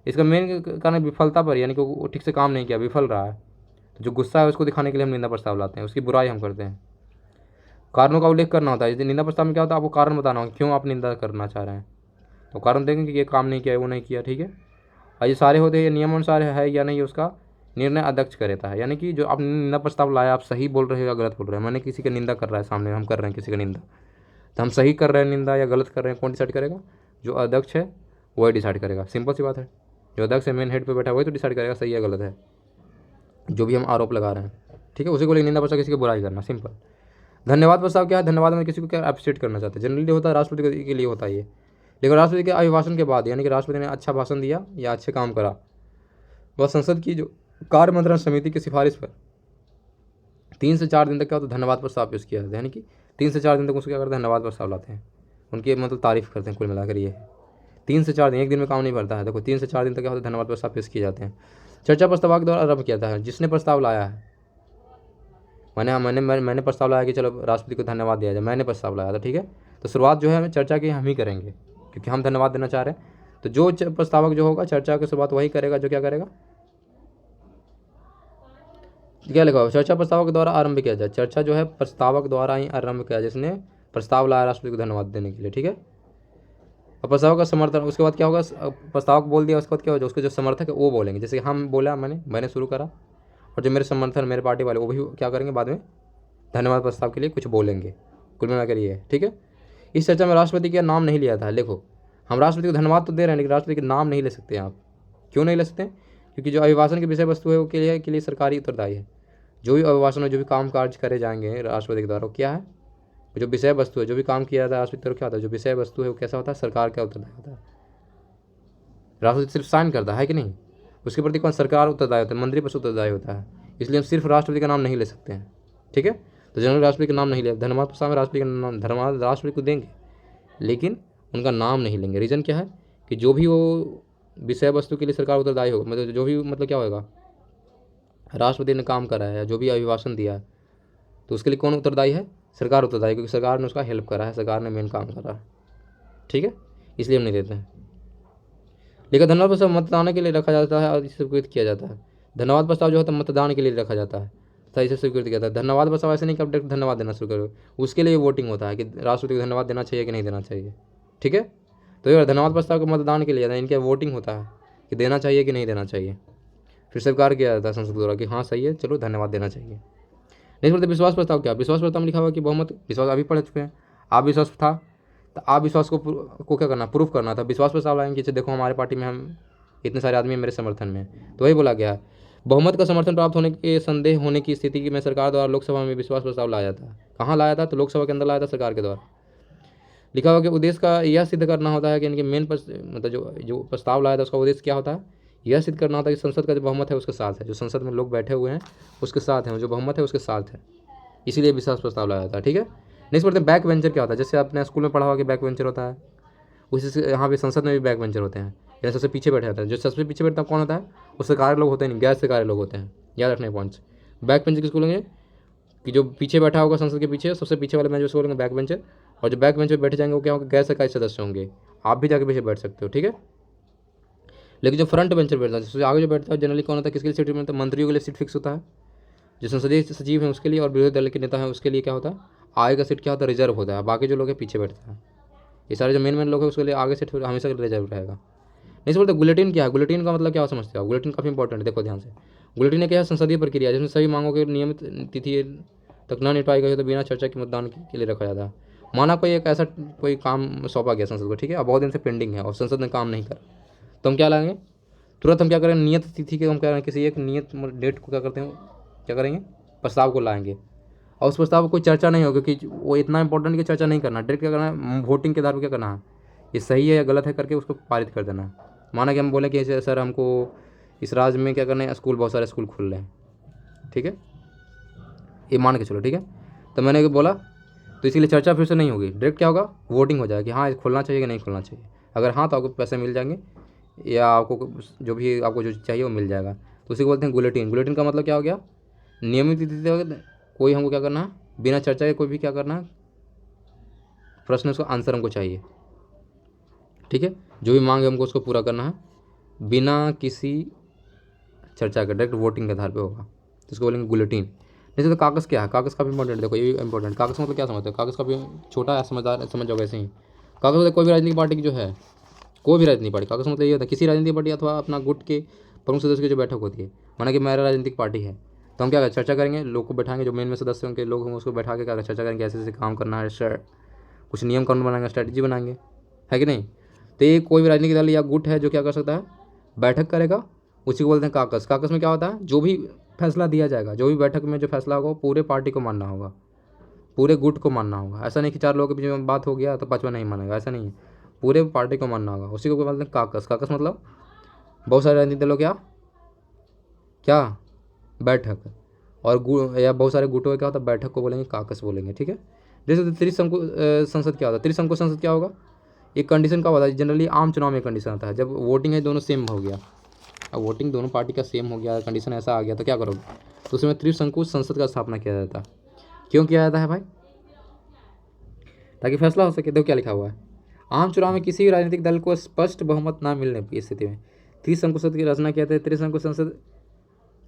इसका मेन कारण विफलता पर, यानी कि वो ठीक से काम नहीं किया, विफल रहा है, तो जो गुस्सा है उसको दिखाने के लिए हम निंदा प्रस्ताव लाते हैं, उसकी बुराई हम करते हैं। कारणों का उल्लेख करना होता है, यदि निंदा प्रस्ताव में क्या होता है, आपको कारण बताना होगा क्यों आप निंदा करना चाह रहे हैं, तो कारण देंगे कि ये काम नहीं किया, वो नहीं किया, ठीक है। और ये सारे होते हैं नियमानुसार है या नहीं, उसका निर्णय अध्यक्ष करता है। यानी कि जो आपने निंदा प्रस्ताव लाया, आप सही बोल रहे हो या गलत बोल रहे हैं, मैंने किसी का निंदा कर रहा है सामने, हम कर रहे हैं किसी का निंदा, तो हम सही कर रहे हैं निंदा या गलत कर रहे हैं, कौन डिसाइड करेगा, जो अध्यक्ष है वही डिसाइड करेगा। सिंपल सी बात है, जो अध्यक्ष है मेन हेड पे बैठा है वही तो डिसाइड करेगा सही है गलत है, जो भी हम आरोप लगा रहे हैं, ठीक है। उसी को लेकर निंदा प्रस्ताव किसी की बुराई करना, सिंपल। धन्यवाद प्रस्ताव क्या है, धन्यवाद में किसी को क्या अप्रिशिएट करना चाहते हैं, जनरली होता है राष्ट्रपति के लिए होता है ये। लेकिन राष्ट्रपति के अभिभाषण के बाद, यानी कि राष्ट्रपति ने अच्छा भाषण दिया या अच्छे काम करा, वह संसद की जो कार्य मंत्रणा समिति की सिफारिश पर 3 से 4 दिन तक क्या होता है, धन्यवाद प्रस्ताव पेश किया जाता है। यानी कि 3 से 4 दिन तक उसको क्या करते हैं, धन्यवाद प्रस्ताव लाते हैं, उनकी मतलब तारीफ करते हैं। कुल मिलाकर ये 3 से 4 दिन, एक दिन में काम नहीं भरता है। देखो 3 से 4 दिन तक क्या होता है, धन्यवाद प्रस्ताव पेश किए जाते हैं। चर्चा प्रस्ताव के द्वारा आरंभ किया जाता है, जिसने प्रस्ताव लाया है, मैंने प्रस्ताव लाया कि चलो राष्ट्रपति को धन्यवाद दिया जाए, मैंने प्रस्ताव लाया था, ठीक है। तो शुरुआत जो है चर्चा की हम ही करेंगे, क्योंकि हम धन्यवाद देना चाह रहे हैं। तो जो प्रस्तावक जो होगा चर्चा की शुरुआत वही करेगा, जो क्या करेगा, क्या लिखा होगा, चर्चा प्रस्तावक के द्वारा आरंभ किया जाए। चर्चा जो है प्रस्तावक द्वारा ही आरंभ किया, जिसने प्रस्ताव लाया राष्ट्रपति को धन्यवाद देने के लिए, ठीक है। और प्रस्तावक का समर्थन, उसके बाद क्या होगा, प्रस्तावक बोल दिया, उसके बाद क्या होगा, उसके जो समर्थक है वो बोलेंगे, जैसे हम बोला, मैंने शुरू करा, और जो मेरे समर्थन मेरे पार्टी वाले वो भी क्या करेंगे, बाद में धन्यवाद प्रस्ताव के लिए कुछ बोलेंगे। कुल मिलाकर ये है, ठीक है। इस चर्चा में राष्ट्रपति का नाम नहीं लिया था। देखो हम राष्ट्रपति को धन्यवाद तो दे रहे हैं, लेकिन राष्ट्रपति के नाम नहीं ले सकते आप। क्यों नहीं ले सकते, क्योंकि जो अभिभाषण की विषय वस्तु है वो के लिए सरकारी उत्तरदायी है। जो भी अभिभाषण में जो भी काम काज करे जाएंगे राष्ट्रपति के द्वारा, क्या है, जो विषय वस्तु है, जो भी काम किया जाता है राष्ट्रपति की तरफ क्या होता है, जो विषय वस्तु है वो कैसा होता है, सरकार का उत्तरदायी होता है। राष्ट्रपति सिर्फ साइन करता है कि नहीं, उसके प्रति कौन, सरकार उत्तरदायी होता है, मंत्रिपरिषद उत्तरदायी होता है। इसलिए हम सिर्फ राष्ट्रपति का नाम नहीं ले सकते हैं, ठीक है। तो जनरल राष्ट्रपति का नाम नहीं लिया, धन्यवाद प्रस्ताव में राष्ट्रपति का नाम, धन्यवाद राष्ट्रपति को देंगे, लेकिन उनका नाम नहीं लेंगे। रीज़न क्या है कि जो भी वो विषय वस्तु के लिए सरकार उत्तरदायी होगा, मतलब जो भी मतलब क्या होगा, राष्ट्रपति ने काम करा है या जो भी अभिभाषण दिया है, तो उसके लिए कौन उत्तरदायी है, सरकार उत्तरदायी, क्योंकि सरकार ने उसका हेल्प करा है, सरकार ने मेन काम करा है, ठीक है। इसलिए हम नहीं देते हैं। लेकिन धन्यवाद प्रस्ताव मतदान के लिए रखा जाता है और इसे स्वीकृत किया जाता है। धन्यवाद प्रस्ताव जो होता है मतदान के लिए रखा जाता है तथा इसे स्वीकृत किया जाता है। धन्यवाद प्रस्ताव ऐसे नहीं कि आप डायरेक्ट धन्यवाद देना शुरू करो, उसके लिए वोटिंग होता है कि राष्ट्रपति को धन्यवाद देना चाहिए कि नहीं देना चाहिए, ठीक है। तो ये धन्यवाद प्रस्ताव को मतदान के लिए जाता है, इनके वोटिंग होता है कि देना चाहिए कि नहीं देना चाहिए, फिर स्वीकार किया जाता है संसद द्वारा कि हाँ सही है, चलो धन्यवाद देना चाहिए। नहीं बोलते विश्वास प्रस्ताव क्या, विश्वास प्रस्ताव में लिखा हुआ कि बहुमत, विश्वास अभी पढ़ चुके हैं, आप विश्वास था तो आप विश्वास को क्या करना, प्रूफ करना था। विश्वास प्रस्ताव लाएंगे कि देखो हमारे पार्टी में हम इतने सारे आदमी मेरे समर्थन में, तो वही बोला गया है बहुमत का समर्थन प्राप्त होने के संदेह होने की स्थिति में सरकार द्वारा लोकसभा में विश्वास प्रस्ताव लाया था। कहाँ लाया था, तो लोकसभा के अंदर लाया था सरकार के द्वारा। लिखा हुआ कि उद्देश्य का यह सिद्ध करना होता है कि इनके मेन मतलब जो प्रस्ताव लाया था उसका उद्देश्य क्या होता है, यह सिद्ध करना होता है कि संसद का जो बहुमत है उसके साथ है, जो संसद में लोग बैठे हुए हैं उसके साथ हैं, जो बहुमत है उसके साथ है, इसीलिए विश्वास प्रस्ताव लाया था, ठीक है। नेक्स्ट पढ़ते हैं बैक वेंचर क्या होता है। जैसे आपने स्कूल में पढ़ा हुआ कि बैक वेंचर होता है, उसी से यहाँ पे संसद में भी बैक वेंचर होते हैं, या सबसे पीछे बैठे जाता है। जो सबसे पीछे बैठता कौन होता है, वो सरकारी लोग होते हैं, नहीं गैर सरकारी लोग होते हैं, याद रखने पॉइंट्स। बैक वेंचर किसको लेंगे, कि जो पीछे बैठा होगा संसद के पीछे, सबसे पीछे वाले बेंच उसको बोलेंगे बैक बेंचर, और जो बैक बेंच पर बैठे जाएंगे वो क्या होंगे, गैर सरकारी सदस्य होंगे। आप भी जाके पीछे बैठ सकते हो, ठीक है। लेकिन जो फ्रंट बेंचर बैठता है, जिससे आगे जो बैठता है जनरली कौन होता है, किसके लिए सीट मिलता है, मंत्रियों के लिए सीट फिक्स होता है, जो संसदीय सचिव है उसके लिए, और विरोधी दल के नेता है उसके लिए क्या होता है, आगे का सीट क्या होता है, रिजर्व होता है, बाकी जो लोग हैं पीछे बैठते हैं। ये सारे जो मेन लोग हैं उसके लिए आगे सीट हमेशा रिजर्व रहेगा। नहीं बोलते बुलेटिन क्या है, बुलेटिन का मतलब क्या समझते हो, बुलेटिन काफ़ी इंपॉर्टेंट है, देखो ध्यान से। बुलेटिन क्या है, संसदीय प्रक्रिया जिसमें सभी मांगों के नियमित तिथि तक न निपटाई गई तो बिना चर्चा के मतदान के लिए रखा जाता है। माना कोई एक ऐसा कोई काम सौंपा गया संसद को, ठीक है, अब बहुत दिन से पेंडिंग है और संसद ने काम नहीं करा, तो हम क्या लाएंगे, तुरंत हम क्या करेंगे, नियत तिथि के हम क्या करेंगे, किसी एक नियत डेट को क्या करते हैं, क्या करेंगे, प्रस्ताव को लाएंगे, और उस प्रस्ताव पर कोई चर्चा नहीं होगी क्योंकि वो इतना इंपॉर्टेंट कि चर्चा नहीं करना, डायरेक्ट क्या करना है, वोटिंग के आधार पर क्या करना है, ये सही है या गलत है करके उसको पारित कर देना है। माना कि हम बोले कि सर हमको इस राज्य में क्या करना है, स्कूल, बहुत सारे स्कूल खुल रहे हैं, ठीक है, ये मान के चलो, ठीक है, तो मैंने बोला तो इसीलिए चर्चा फिर से नहीं होगी, डायरेक्ट क्या होगा, वोटिंग हो जाएगा कि हाँ खुलना चाहिए कि नहीं खुलना चाहिए। अगर हाँ तो आपको पैसे मिल जाएंगे या आपको जो भी आपको जो चाहिए वो मिल जाएगा। तो उसी को बोलते हैं बुलेटिन। बुलेटिन का मतलब क्या हो गया, नियमित तिथि कोई हमको क्या करना है, बिना चर्चा के कोई भी क्या करना है, प्रश्न उसका आंसर हमको चाहिए, ठीक है, जो भी मांग है हमको उसको पूरा करना है बिना किसी चर्चा के, डायरेक्ट वोटिंग के आधार पे होगा, तो इसको बोलेंगे बुलेटिन। जैसे तो कागज़ क्या है, कागज़ का भी इंपॉर्टेंट, देखो ये भी इंपॉर्टेंट, कागज़ मतलब क्या समझते हो, कागज़ का भी छोटा है, समझदार समझ जाओगे ऐसे ही। कागज़ मतलब कोई भी राजनीतिक पार्टी की जो है, कोई भी राजनीतिक पार्टी, कागज़ मतलब ये होता है किसी राजनीतिक पार्टी अथवा अपना गुट के प्रमुख सदस्य की जो बैठक होती है, माना कि मेरा राजनीतिक पार्टी है, तो हम क्या करें, चर्चा करेंगे, लोग को बैठाएंगे, जो मेन में सदस्य होंगे लोग होंगे उसको बैठा के क्या चर्चा करेंगे, ऐसे ऐसे काम करना है, कुछ नियम कानून बनाएंगे, स्ट्रैटेजी बनाएंगे, है कि नहीं। तो ये कोई भी राजनीतिक दल या गुट है जो क्या कर सकता है, बैठक करेगा, उसी को बोलते हैं कागज़। कागज़ में क्या होता है, जो भी फैसला दिया जाएगा, जो भी बैठक में जो फैसला होगा वो पूरे पार्टी को मानना होगा, पूरे गुट को मानना होगा। ऐसा नहीं कि 4 लोगों के बीच में बात हो गया तो 5वां नहीं मानेगा, ऐसा नहीं है, पूरे पार्टी को मानना होगा, उसी को बोलते हैं कागज़। कागज़ मतलब बहुत सारे राजनीतिक दलों क्या क्या बैठक, और या बहुत सारे गुटों का क्या होता है, बैठक को बोलेंगे कागज़ बोलेंगे, ठीक है। जैसे त्रिशंकु संसद क्या होता है, त्रिशंकु संसद क्या होगा, एक कंडीशन का होता है, जनरली आम चुनाव में कंडीशन आता है, जब वोटिंग है दोनों सेम हो गया, अब वोटिंग दोनों पार्टी का सेम हो गया, कंडीशन ऐसा आ गया तो क्या करोगे, तो उसमें त्रिशंकु संसद का स्थापना किया जाता है। क्यों किया जाता है भाई, ताकि फैसला हो सके। देखो क्या लिखा हुआ है, आम चुनाव में किसी भी राजनीतिक दल को स्पष्ट बहुमत न मिलने की स्थिति में त्रिशंकु संसद की रचना किया जाता है। त्रिशंकु संसद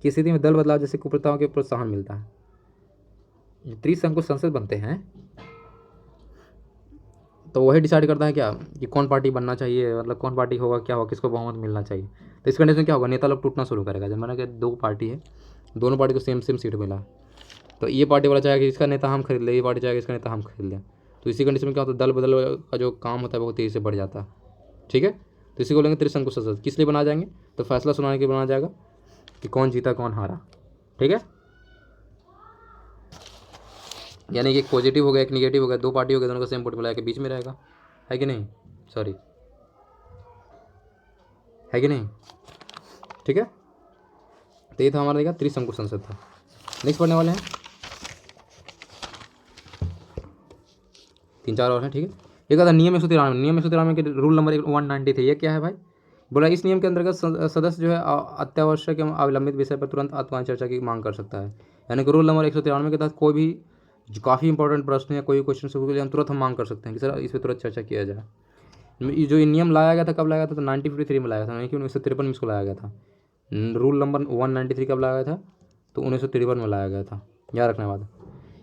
की स्थिति में दल बदलाव जैसे कुप्रथाओं के प्रोत्साहन मिलता है। त्रिशंकु संसद बनते हैं तो वही डिसाइड करता है क्या कि कौन पार्टी बनना चाहिए, मतलब कौन पार्टी होगा, क्या होगा, किसको बहुमत मिलना चाहिए। तो इस कंडीशन में क्या होगा, नेता लोग टूटना शुरू करेगा। जब मैंने कहा 2 पार्टी है, दोनों पार्टी को सेम सेम सीट मिला, तो ये पार्टी वाला चाहेगा कि इसका नेता हम खरीद लें, ये पार्टी चाहेगा इसका नेता हम खरीद लें। तो इसी कंडीशन में क्या होता है, दल बदल का जो काम होता है बहुत तेज़ी से बढ़ जाता है, ठीक है। तो इसी को लेंगे त्रिशंकु संसद। किस लिए बनाए जाएंगे, तो फैसला सुनाने के लिए बनाया जाएगा कि कौन जीता कौन हारा, ठीक है। यानी कि एक पॉजिटिव हो गया, एक निगेटिव हो गया, 2 पार्टी हो गया, दोनों का सेम वोट मिला के बीच में रहेगा, है कि नहीं, सॉरी, है कि नहीं, ठीक है। तो ये था हमारा देखा त्रिशंकु संसद था। नेक्स्ट पढ़ने वाले हैं 3-4 और हैं, ठीक है। एक आता नियम 193। नियम 193 के रूल नंबर 190 थे। ये क्या है भाई, बोला इस नियम के अंतर्गत सदस्य जो है अत्यावश्यक एवं अविलंबित विषय पर तुरंत आत्मान चर्चा की मांग कर सकता है। यानी कि रूल नंबर 193 के तहत कोई भी जो काफ़ी इंपॉर्टेंट प्रश्न या कोई क्वेश्चन से हम तुरंत हम मांग कर सकते हैं कि सर इस पर तुरंत चर्चा किया जाए। जो ये नियम लाया गया था, कब लाया गया था, तो 1953 में लाया था, नहीं कि 1953 में इसको लाया गया था। रूल नंबर 193 कब लाया गया था, तो 1953 में लाया गया था, याद रखने वाला।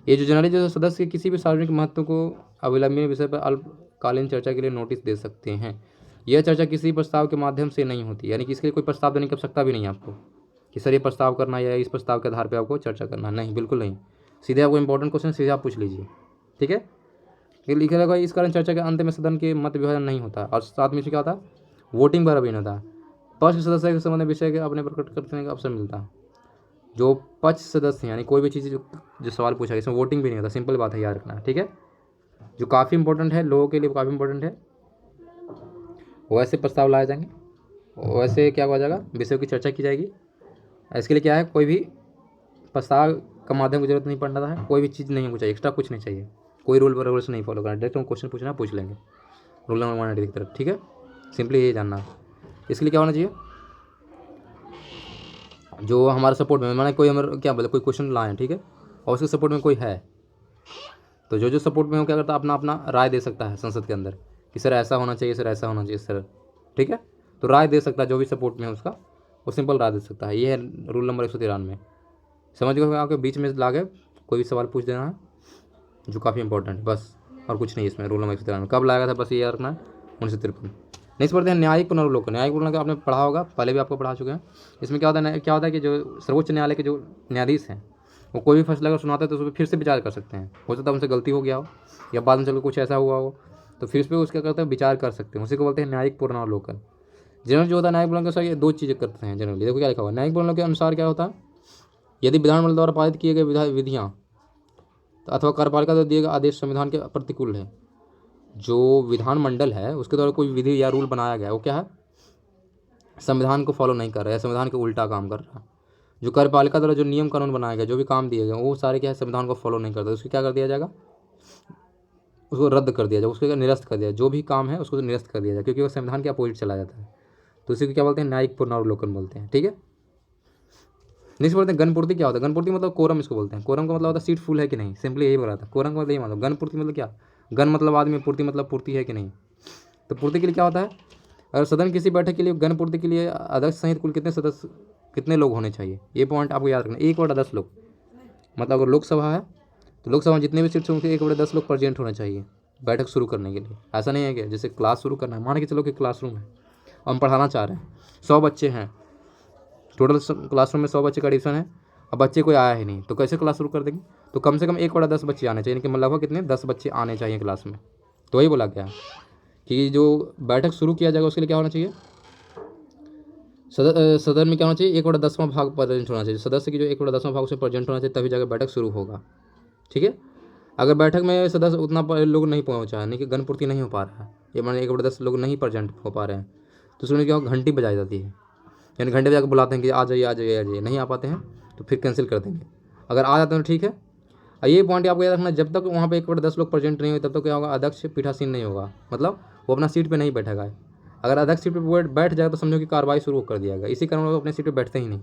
ये जो जनरली जो सदस्य किसी भी सार्वजनिक महत्व को अविलंबनीय विषय पर अल्पकालीन चर्चा के लिए नोटिस दे सकते हैं। यह चर्चा किसी प्रस्ताव के माध्यम से नहीं होती, यानी कि इसके लिए कोई प्रस्ताव देने की आवश्यकता भी नहीं है आपको कि सर ये प्रस्ताव करना या इस प्रस्ताव के आधार पर आपको चर्चा करना, नहीं, बिल्कुल नहीं। सीधे आपको इंपॉर्टेंट क्वेश्चन सीधे आप पूछ लीजिए, ठीक है। ये लिखा रहेगा इस कारण चर्चा के अंत में सदन के मत विभाजन नहीं होता, और साथ में क्या होता है, वोटिंग पर भी नहीं होता। पक्ष सदस्य के संबंध विषय के अपने प्रकट करने का अवसर मिलता है। जो पक्ष सदस्य हैं, यानी कोई भी चीज़ जो सवाल पूछा इसमें वोटिंग भी नहीं होता, सिंपल बात है, याद रखना, ठीक है। जो काफ़ी इंपॉर्टेंट है, लोगों के लिए काफ़ी इंपॉर्टेंट है, वैसे प्रस्ताव लाए जाएंगे, वैसे क्या हो जाएगा, विषयों की चर्चा की जाएगी। इसके लिए क्या है, कोई भी प्रस्ताव का माध्यम की जरूरत नहीं पड़ता है, कोई भी चीज़ नहीं होनी चाहिए, एक्स्ट्रा कुछ नहीं चाहिए, कोई रूल रेगुलेशन नहीं फॉलो करना, डायरेक्ट हम क्वेश्चन पूछना पूछ लेंगे रूल नंबर 190 की तरफ, ठीक है। सिंपली ये जानना। इसके लिए क्या होना चाहिए, जो हमारा सपोर्ट में, माने कोई हमारे क्या बोले कोई क्वेश्चन लाए, ठीक है, और उसके सपोर्ट में कोई है, तो जो जो सपोर्ट में हो क्या करता है, अपना अपना राय दे सकता है संसद के अंदर कि सर ऐसा होना चाहिए, सर ऐसा होना चाहिए सर, ठीक है। तो राय दे सकता है जो भी सपोर्ट में है उसका, वो सिंपल राय दे सकता है। ये है रूल नंबर 193। समझ गए? आपके बीच में ला के कोई भी सवाल पूछ देना है जो काफ़ी इंपॉर्टेंट है, बस और कुछ नहीं इसमें। रूल नंबर 193 कब लाया था, बस ये याद रखना है, 1953। नेक्स्ट पढ़ते हैं न्यायिक पुनर्वलोकन। न्यायिक पुनर्वलोकन आपने पढ़ा होगा, पहले भी आपको पढ़ा चुके हैं। इसमें क्या होता है कि जो सर्वोच्च न्यायालय के जो न्यायाधीश हैं वो कोई भी फैसला अगर सुनाते हैं तो उस पर फिर से विचार कर सकते हैं। हो सकता है उनसे गलती हो गया हो या बाद में चलो कुछ ऐसा हुआ हो, तो फिर इस पर उसका करते हैं विचार कर सकते हैं, उसी को बोलते हैं न्यायिक पुनर्वलोकन। जनरल जो होता है न्यायिक पुनर्वलोकन, सर ये दो चीज़ें करते हैं जनरली। देखो क्या लिखा हुआ है न्यायिक पुनर्वलोकन के अनुसार क्या होता है, यदि विधानमंडल द्वारा पारित किए गए विधियाँ अथवा कार्यपालिका द्वारा दिए गए आदेश संविधान के प्रतिकूल है, जो विधानमंडल है उसके द्वारा कोई विधि या रूल बनाया गया है वो क्या है, संविधान को फॉलो नहीं कर रहा है, संविधान के उल्टा काम कर रहा है। जो कार्यपालिका द्वारा जो नियम कानून बनाया गया, जो भी काम दिए गए वो सारे क्या है, संविधान को फॉलो नहीं करते, उसको क्या कर दिया जाएगा, उसको रद्द कर दिया जाए, उसको निरस्त कर दिया, जो भी काम है उसको निरस्त कर दिया जाए, क्योंकि वो संविधान के अपोजिट चला जाता है। तो उसी को क्या बोलते हैं, न्यायिक पुनर्वलोकन बोलते हैं। ठीक है, नेक्स्ट बोलते हैं गणपूर्ति। क्या होता है गणपूर्ति, मतलब कोरम इसको बोलते हैं। कोरम का मतलब होता है सीट फुल है कि नहीं, सिंपली यही बोला था। कोरम का मतलब यही मतलब। गणपूर्ति मतलब क्या, गण मतलब आदमी, पूर्ति मतलब पूर्ति है कि नहीं। तो पूर्ति के लिए क्या होता है, अगर सदन किसी बैठक के लिए गणपूर्ति के लिए अध्यक्ष सहित कुल कितने सदस्य, कितने लोग होने चाहिए, ये पॉइंट आपको याद रखना। 1/10 लोग, मतलब अगर लोकसभा है तो लोकसभा में जितने भी सीट्स होंगे 1/10 लोग प्रेजेंट होने चाहिए बैठक शुरू करने के लिए। ऐसा नहीं है कि जैसे क्लास शुरू करना है, मान के चलो कि क्लासरूम है और हम पढ़ाना चाह रहे हैं, 100 बच्चे हैं टोटल, क्लासरूम में 100 बच्चे का एडिशन है। अब बच्चे कोई आया ही नहीं तो कैसे क्लास शुरू कर देंगे, तो कम से कम 1/10 बच्चे आने चाहिए, यानी कि लगभग कितने, 10 बच्चे आने चाहिए क्लास में। तो वही बोला गया कि जो बैठक शुरू किया जाएगा उसके लिए क्या होना चाहिए, सदन में क्या होना चाहिए, 1/10वां भाग प्रेजेंट होना चाहिए। सदस्य की जो 1/10वां भाग उसमें प्रेजेंट होना चाहिए, तभी जाकर बैठक शुरू होगा। ठीक है, अगर बैठक में सदस्य उतना लोग नहीं पहुँचा है, नहीं कि गणपूर्ति नहीं हो पा रहा है, ये माने 1/10 लोग नहीं प्रेजेंट हो पा रहे हैं, तो उसमें क्या होगा, घंटी बजाई जाती है, यानी घंटे बजा के बुलाते हैं कि आ जाइए आ जाइए आ जाइए। नहीं आ पाते हैं तो फिर कैंसिल कर देंगे, अगर आ जाते हैं तो ठीक है। और ये पॉइंट आपको याद रखना, जब तक वहाँ पे 1/10 लोग प्रेजेंट नहीं हुए तब तक क्या होगा, अध्यक्ष पीठासीन नहीं होगा, मतलब वो अपना सीट पे नहीं बैठेगा। अगर अध्यक्ष सीट पे बैठ जाएगा तो समझो कि कार्रवाई शुरू कर दिया जाएगा। इसी कारण वो अपने सीट पे बैठते ही नहीं,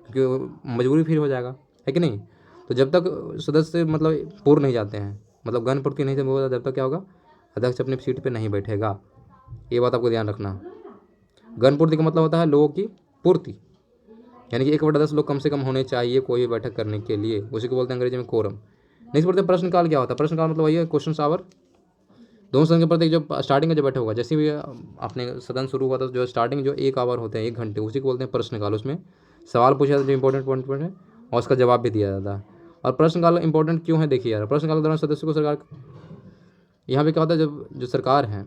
क्योंकि मजबूरी फिर हो जाएगा, है कि नहीं। तो जब तक सदस्य मतलब पूर्ण नहीं जाते हैं, मतलब गणपूर्ति नहीं होगा, जब तक क्या होगा, अध्यक्ष अपनी सीट पर नहीं बैठेगा। ये बात आपको ध्यान रखना। गणपूर्ति का मतलब होता है लोगों की पूर्ति, यानी कि 1/10 लोग कम से कम होने चाहिए कोई भी बैठक करने के लिए, उसी को बोलते हैं अंग्रेजी में कोरम। नेक्स्ट बोलते हैं प्रश्नकाल। क्या होता है प्रश्नकाल, मतलब वही है क्वेश्चन आवर। दोनों सदन के प्रत्येक जो स्टार्टिंग में जो बैठा होगा, जैसे भी अपने सदन शुरू हुआ था जो स्टार्टिंग जो 1 आवर होते हैं, 1 घंटे, उसी को बोलते हैं प्रश्नकाल। उसमें सवाल पूछा जाता है जो इंपॉर्टेंट पॉइंट है और उसका जवाब भी दिया जाता है। और प्रश्नकाल इंपॉर्टेंट क्यों है, देखिए यार, प्रश्नकाल के दौरान सदस्य को सरकार, यहाँ पे क्या होता है, जब जो सरकार है,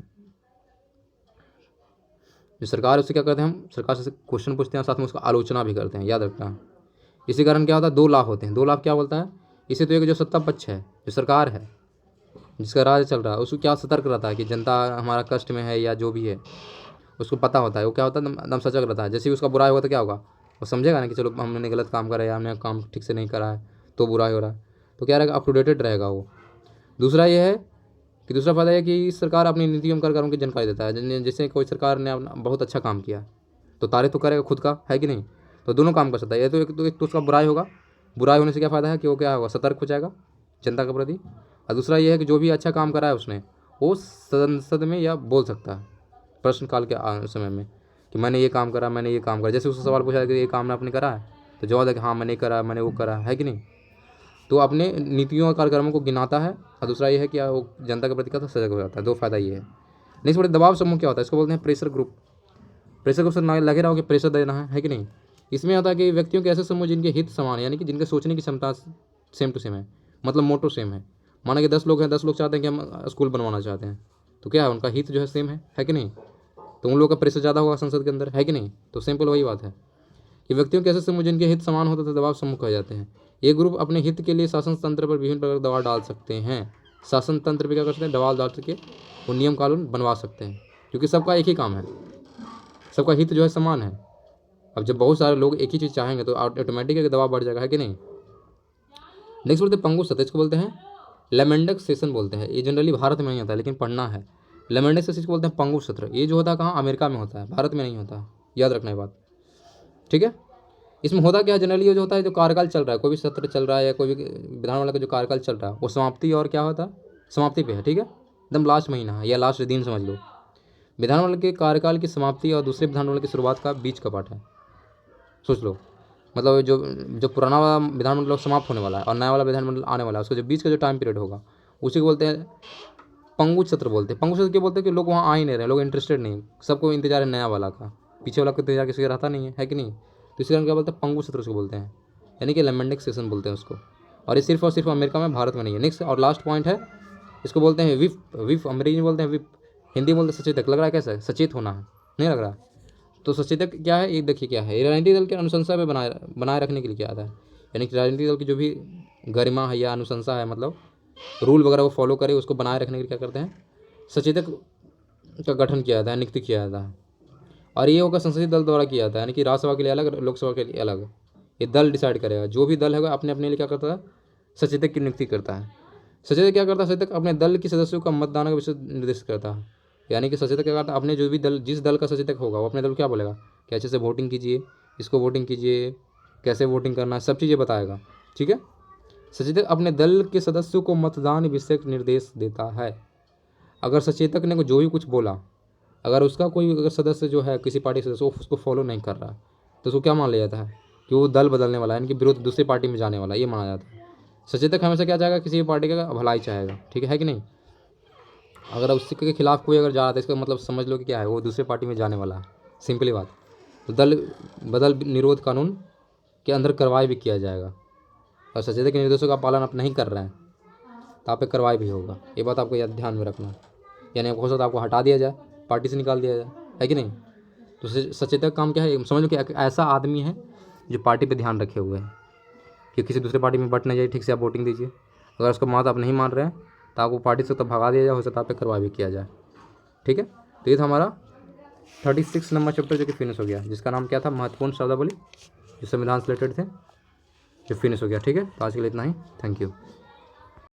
जो सरकार है उससे क्या करते हैं, हम सरकार से क्वेश्चन पूछते हैं, साथ में उसका आलोचना भी करते हैं, याद रखना। इसी कारण क्या होता है, 2 लाभ होते हैं। 2 लाभ क्या बोलता है, इसे तो एक जो सत्ता पक्ष है, जो सरकार है, जिसका राज चल रहा है, उसको क्या सतर्क रहता है कि जनता हमारा कष्ट में है या जो भी है, उसको पता होता है, वो क्या होता है, एकदम सजग रहता है। जैसे ही उसका बुराई होगा तो क्या होगा, वो समझेगा ना कि चलो हमने गलत काम करा है या हमने काम ठीक से नहीं करा है तो बुराई हो रहा है, तो क्या रहेगा, अप टू डेटेड रहेगा वो। दूसरा ये है कि दूसरा फायदा है कि सरकार अपनी नीति एवं कार्यक्रमों की जानकारी देता है। जैसे कोई सरकार ने अपना बहुत अच्छा काम किया तो तारीफ तो करेगा खुद का, है कि नहीं। तो दोनों काम कर सकता है, ये तो एक तो उसका बुराई होगा, बुराई होने से क्या फ़ायदा है कि वो क्या होगा, सतर्क हो जाएगा जनता के प्रति। और दूसरा ये है कि जो भी अच्छा काम करा है उसने, वो संसद में या बोल सकता है प्रश्नकाल के समय में कि मैंने ये काम करा, मैंने ये काम करा। जैसे उससे सवाल पूछा कि ये काम आपने करा है, तो जवाब है कि हाँ मैंने करा, मैंने वो करा, है कि नहीं। तो अपने नीतियों और कार्यक्रमों को गिनाता है। और दूसरा ये है कि वो जनता के प्रति का सजग हो जाता है। 2 फायदा ये है। नेक्स्ट बोलते दबाव समूह। क्या होता है, इसको बोलते हैं प्रेशर ग्रुप। प्रेशर ग्रुप से लगे रहो कि प्रेशर देना है कि नहीं। इसमें होता है कि व्यक्तियों के ऐसे समूह जिनके हित समान है, यानी कि जिनके सोचने की क्षमता सेम टू सेम है, मतलब मोटो सेम है। माना कि 10 लोग हैं, 10 लोग चाहते हैं कि हम स्कूल बनवाना चाहते हैं, तो क्या है, उनका हित जो है सेम है कि नहीं। तो उन लोगों का प्रेशर ज़्यादा होगा संसद के अंदर, है कि नहीं। तो सिंपल वही बात है कि व्यक्तियों के ऐसे समूह जिनके हित समान होते तो दबाव समूह कहे जाते हैं। ये ग्रुप अपने हित के लिए शासन तंत्र पर विभिन्न प्रकार का दबाव डाल सकते हैं। शासन तंत्र पर क्या कर सकते हैं, दबाव डाल सके, वो नियम कानून बनवा सकते हैं, क्योंकि सबका एक ही काम है, सबका हित जो है समान है। अब जब बहुत सारे लोग एक ही चीज़ चाहेंगे तो ऑटोमेटिक दबाव बढ़ जाएगा, है कि नहीं। नेक्स्ट बोलते हैं पंगु सत्र। इसको बोलते हैं लेमेंडक सेशन बोलते हैं। ये जनरली भारत में नहीं होता है लेकिन पढ़ना है। लेमेंडक सेशन को बोलते हैं पंगु सत्र। ये जो होता है कहाँ, अमेरिका में होता है, भारत में नहीं होता, याद रखना ये बात, ठीक है। इसमें होता क्या है, जनरली ये जो होता है, जो कार्यकाल चल रहा है, कोई भी सत्र चल रहा है या कोई भी विधानमंडल का जो कार्यकाल चल रहा है, वो समाप्ति और क्या होता है, समाप्ति पे है, ठीक है, एकदम लास्ट महीना है या लास्ट दिन समझ लो। विधानमंडल के कार्यकाल की समाप्ति और दूसरे विधानमंडल की शुरुआत का बीच का पार्ट है। सोच लो, मतलब जो जो पुराना वाला विधानमंडल समाप्त होने वाला है और नया वाला विधानमंडल आने वाला है, उसके जो बीच का जो टाइम पीरियड होगा उसी को बोलते हैं पंगु सत्र बोलते हैं। पंगु सत्र क्यों बोलते हैं? कि लोग वहाँ आ ही नहीं रहे, लोग इंटरेस्टेड नहीं, सबको इंतजार है नया वाला का, पीछे वाला का इंतजार किसी का रहता नहीं है कि नहीं। तो इसी कारण क्या बोलते हैं? पंगु सत्र उसको बोलते हैं, यानी कि लेमेंडिक सेशन बोलते हैं उसको। और ये सिर्फ और सिर्फ अमेरिका में, भारत में नहीं है। नेक्स्ट और लास्ट पॉइंट है, इसको बोलते हैं विप। विप अंग्रेजी में बोलते हैं विप, हिंदी में बोलते हैं सचेतक। लग रहा है कैसा है? सचेत होना है, नहीं लग रहा? तो सचेतक क्या है ये देखिए क्या है। ये राजनीतिक दल की अनुशंसा में बनाए रखने के लिए क्या आता है, यानी कि राजनीतिक दल की जो भी गरिमा है या अनुशंसा है, मतलब रूल वगैरह वो फॉलो करे, उसको बनाए रखने के लिए क्या करते हैं? सचेतक का गठन किया जाता है, नियुक्ति किया जाता है। और ये होगा संसदीय दल द्वारा किया जाता है, यानी कि राज्यसभा के लिए अलग, लोकसभा के लिए अलग। ये दल डिसाइड करेगा, जो भी दल है अपने अपने लिए क्या करता है? सचेतक की नियुक्ति करता है। सचेतक क्या करता है? सचेतक अपने दल के सदस्यों का मतदान का विषय निर्देशित करता है, यानी कि सचेतक क्या करता है? अपने जो भी दल, जिस दल का सचेतक होगा वो अपने दल को क्या बोलेगा कि अच्छे से वोटिंग कीजिए, इसको वोटिंग कीजिए, कैसे वोटिंग करना है, सब चीज़ें बताएगा। ठीक है। सचेतक अपने दल के सदस्यों को मतदान विषय निर्देश देता है। अगर सचेतक ने जो भी कुछ बोला, अगर उसका कोई अगर सदस्य जो है, किसी पार्टी सदस्य उसको फॉलो नहीं कर रहा, तो उसको क्या मान लिया जाता है? कि वो दल बदलने वाला है, यानी कि विरोध दूसरी पार्टी में जाने वाला, ये माना जाता है। सचेतक हमेशा क्या चाहेगा? किसी भी पार्टी का भलाई चाहेगा। ठीक है कि नहीं? अगर उसी के खिलाफ कोई अगर जा रहा था, इसका मतलब समझ लो कि क्या है, वो दूसरी पार्टी में जाने वाला है, सिंपली बात। तो दल बदल निरोध कानून के अंदर कार्रवाई भी किया जाएगा। और सचेतक के निर्देशों का पालन आप नहीं कर रहे हैं तो आप पे कार्रवाई भी होगा। ये बात आपको याद ध्यान में रखना है। यानी हो सकता है आपको हटा दिया जाए, पार्टी से निकाल दिया जाए, है कि नहीं? तो सचेतक काम क्या है? समझ लो कि एक ऐसा आदमी है जो पार्टी पे ध्यान रखे हुए हैं कि किसी दूसरे पार्टी में बट नहीं जाए, ठीक से आप वोटिंग दीजिए। अगर उसका बात आप नहीं मान रहे हैं तो आपको पार्टी से तो भगा दिया जाए, हो सकता है आप पे कार्रवाई भी किया जाए। ठीक है। तो ये था हमारा 36 नंबर चैप्टर जो कि फिनिश हो गया, जिसका नाम क्या था? महत्वपूर्ण शब्दावली, जो संविधान से रिलेटेड थे, जो फिनिश हो गया। ठीक है। तो आज के लिए इतना ही। Thank you.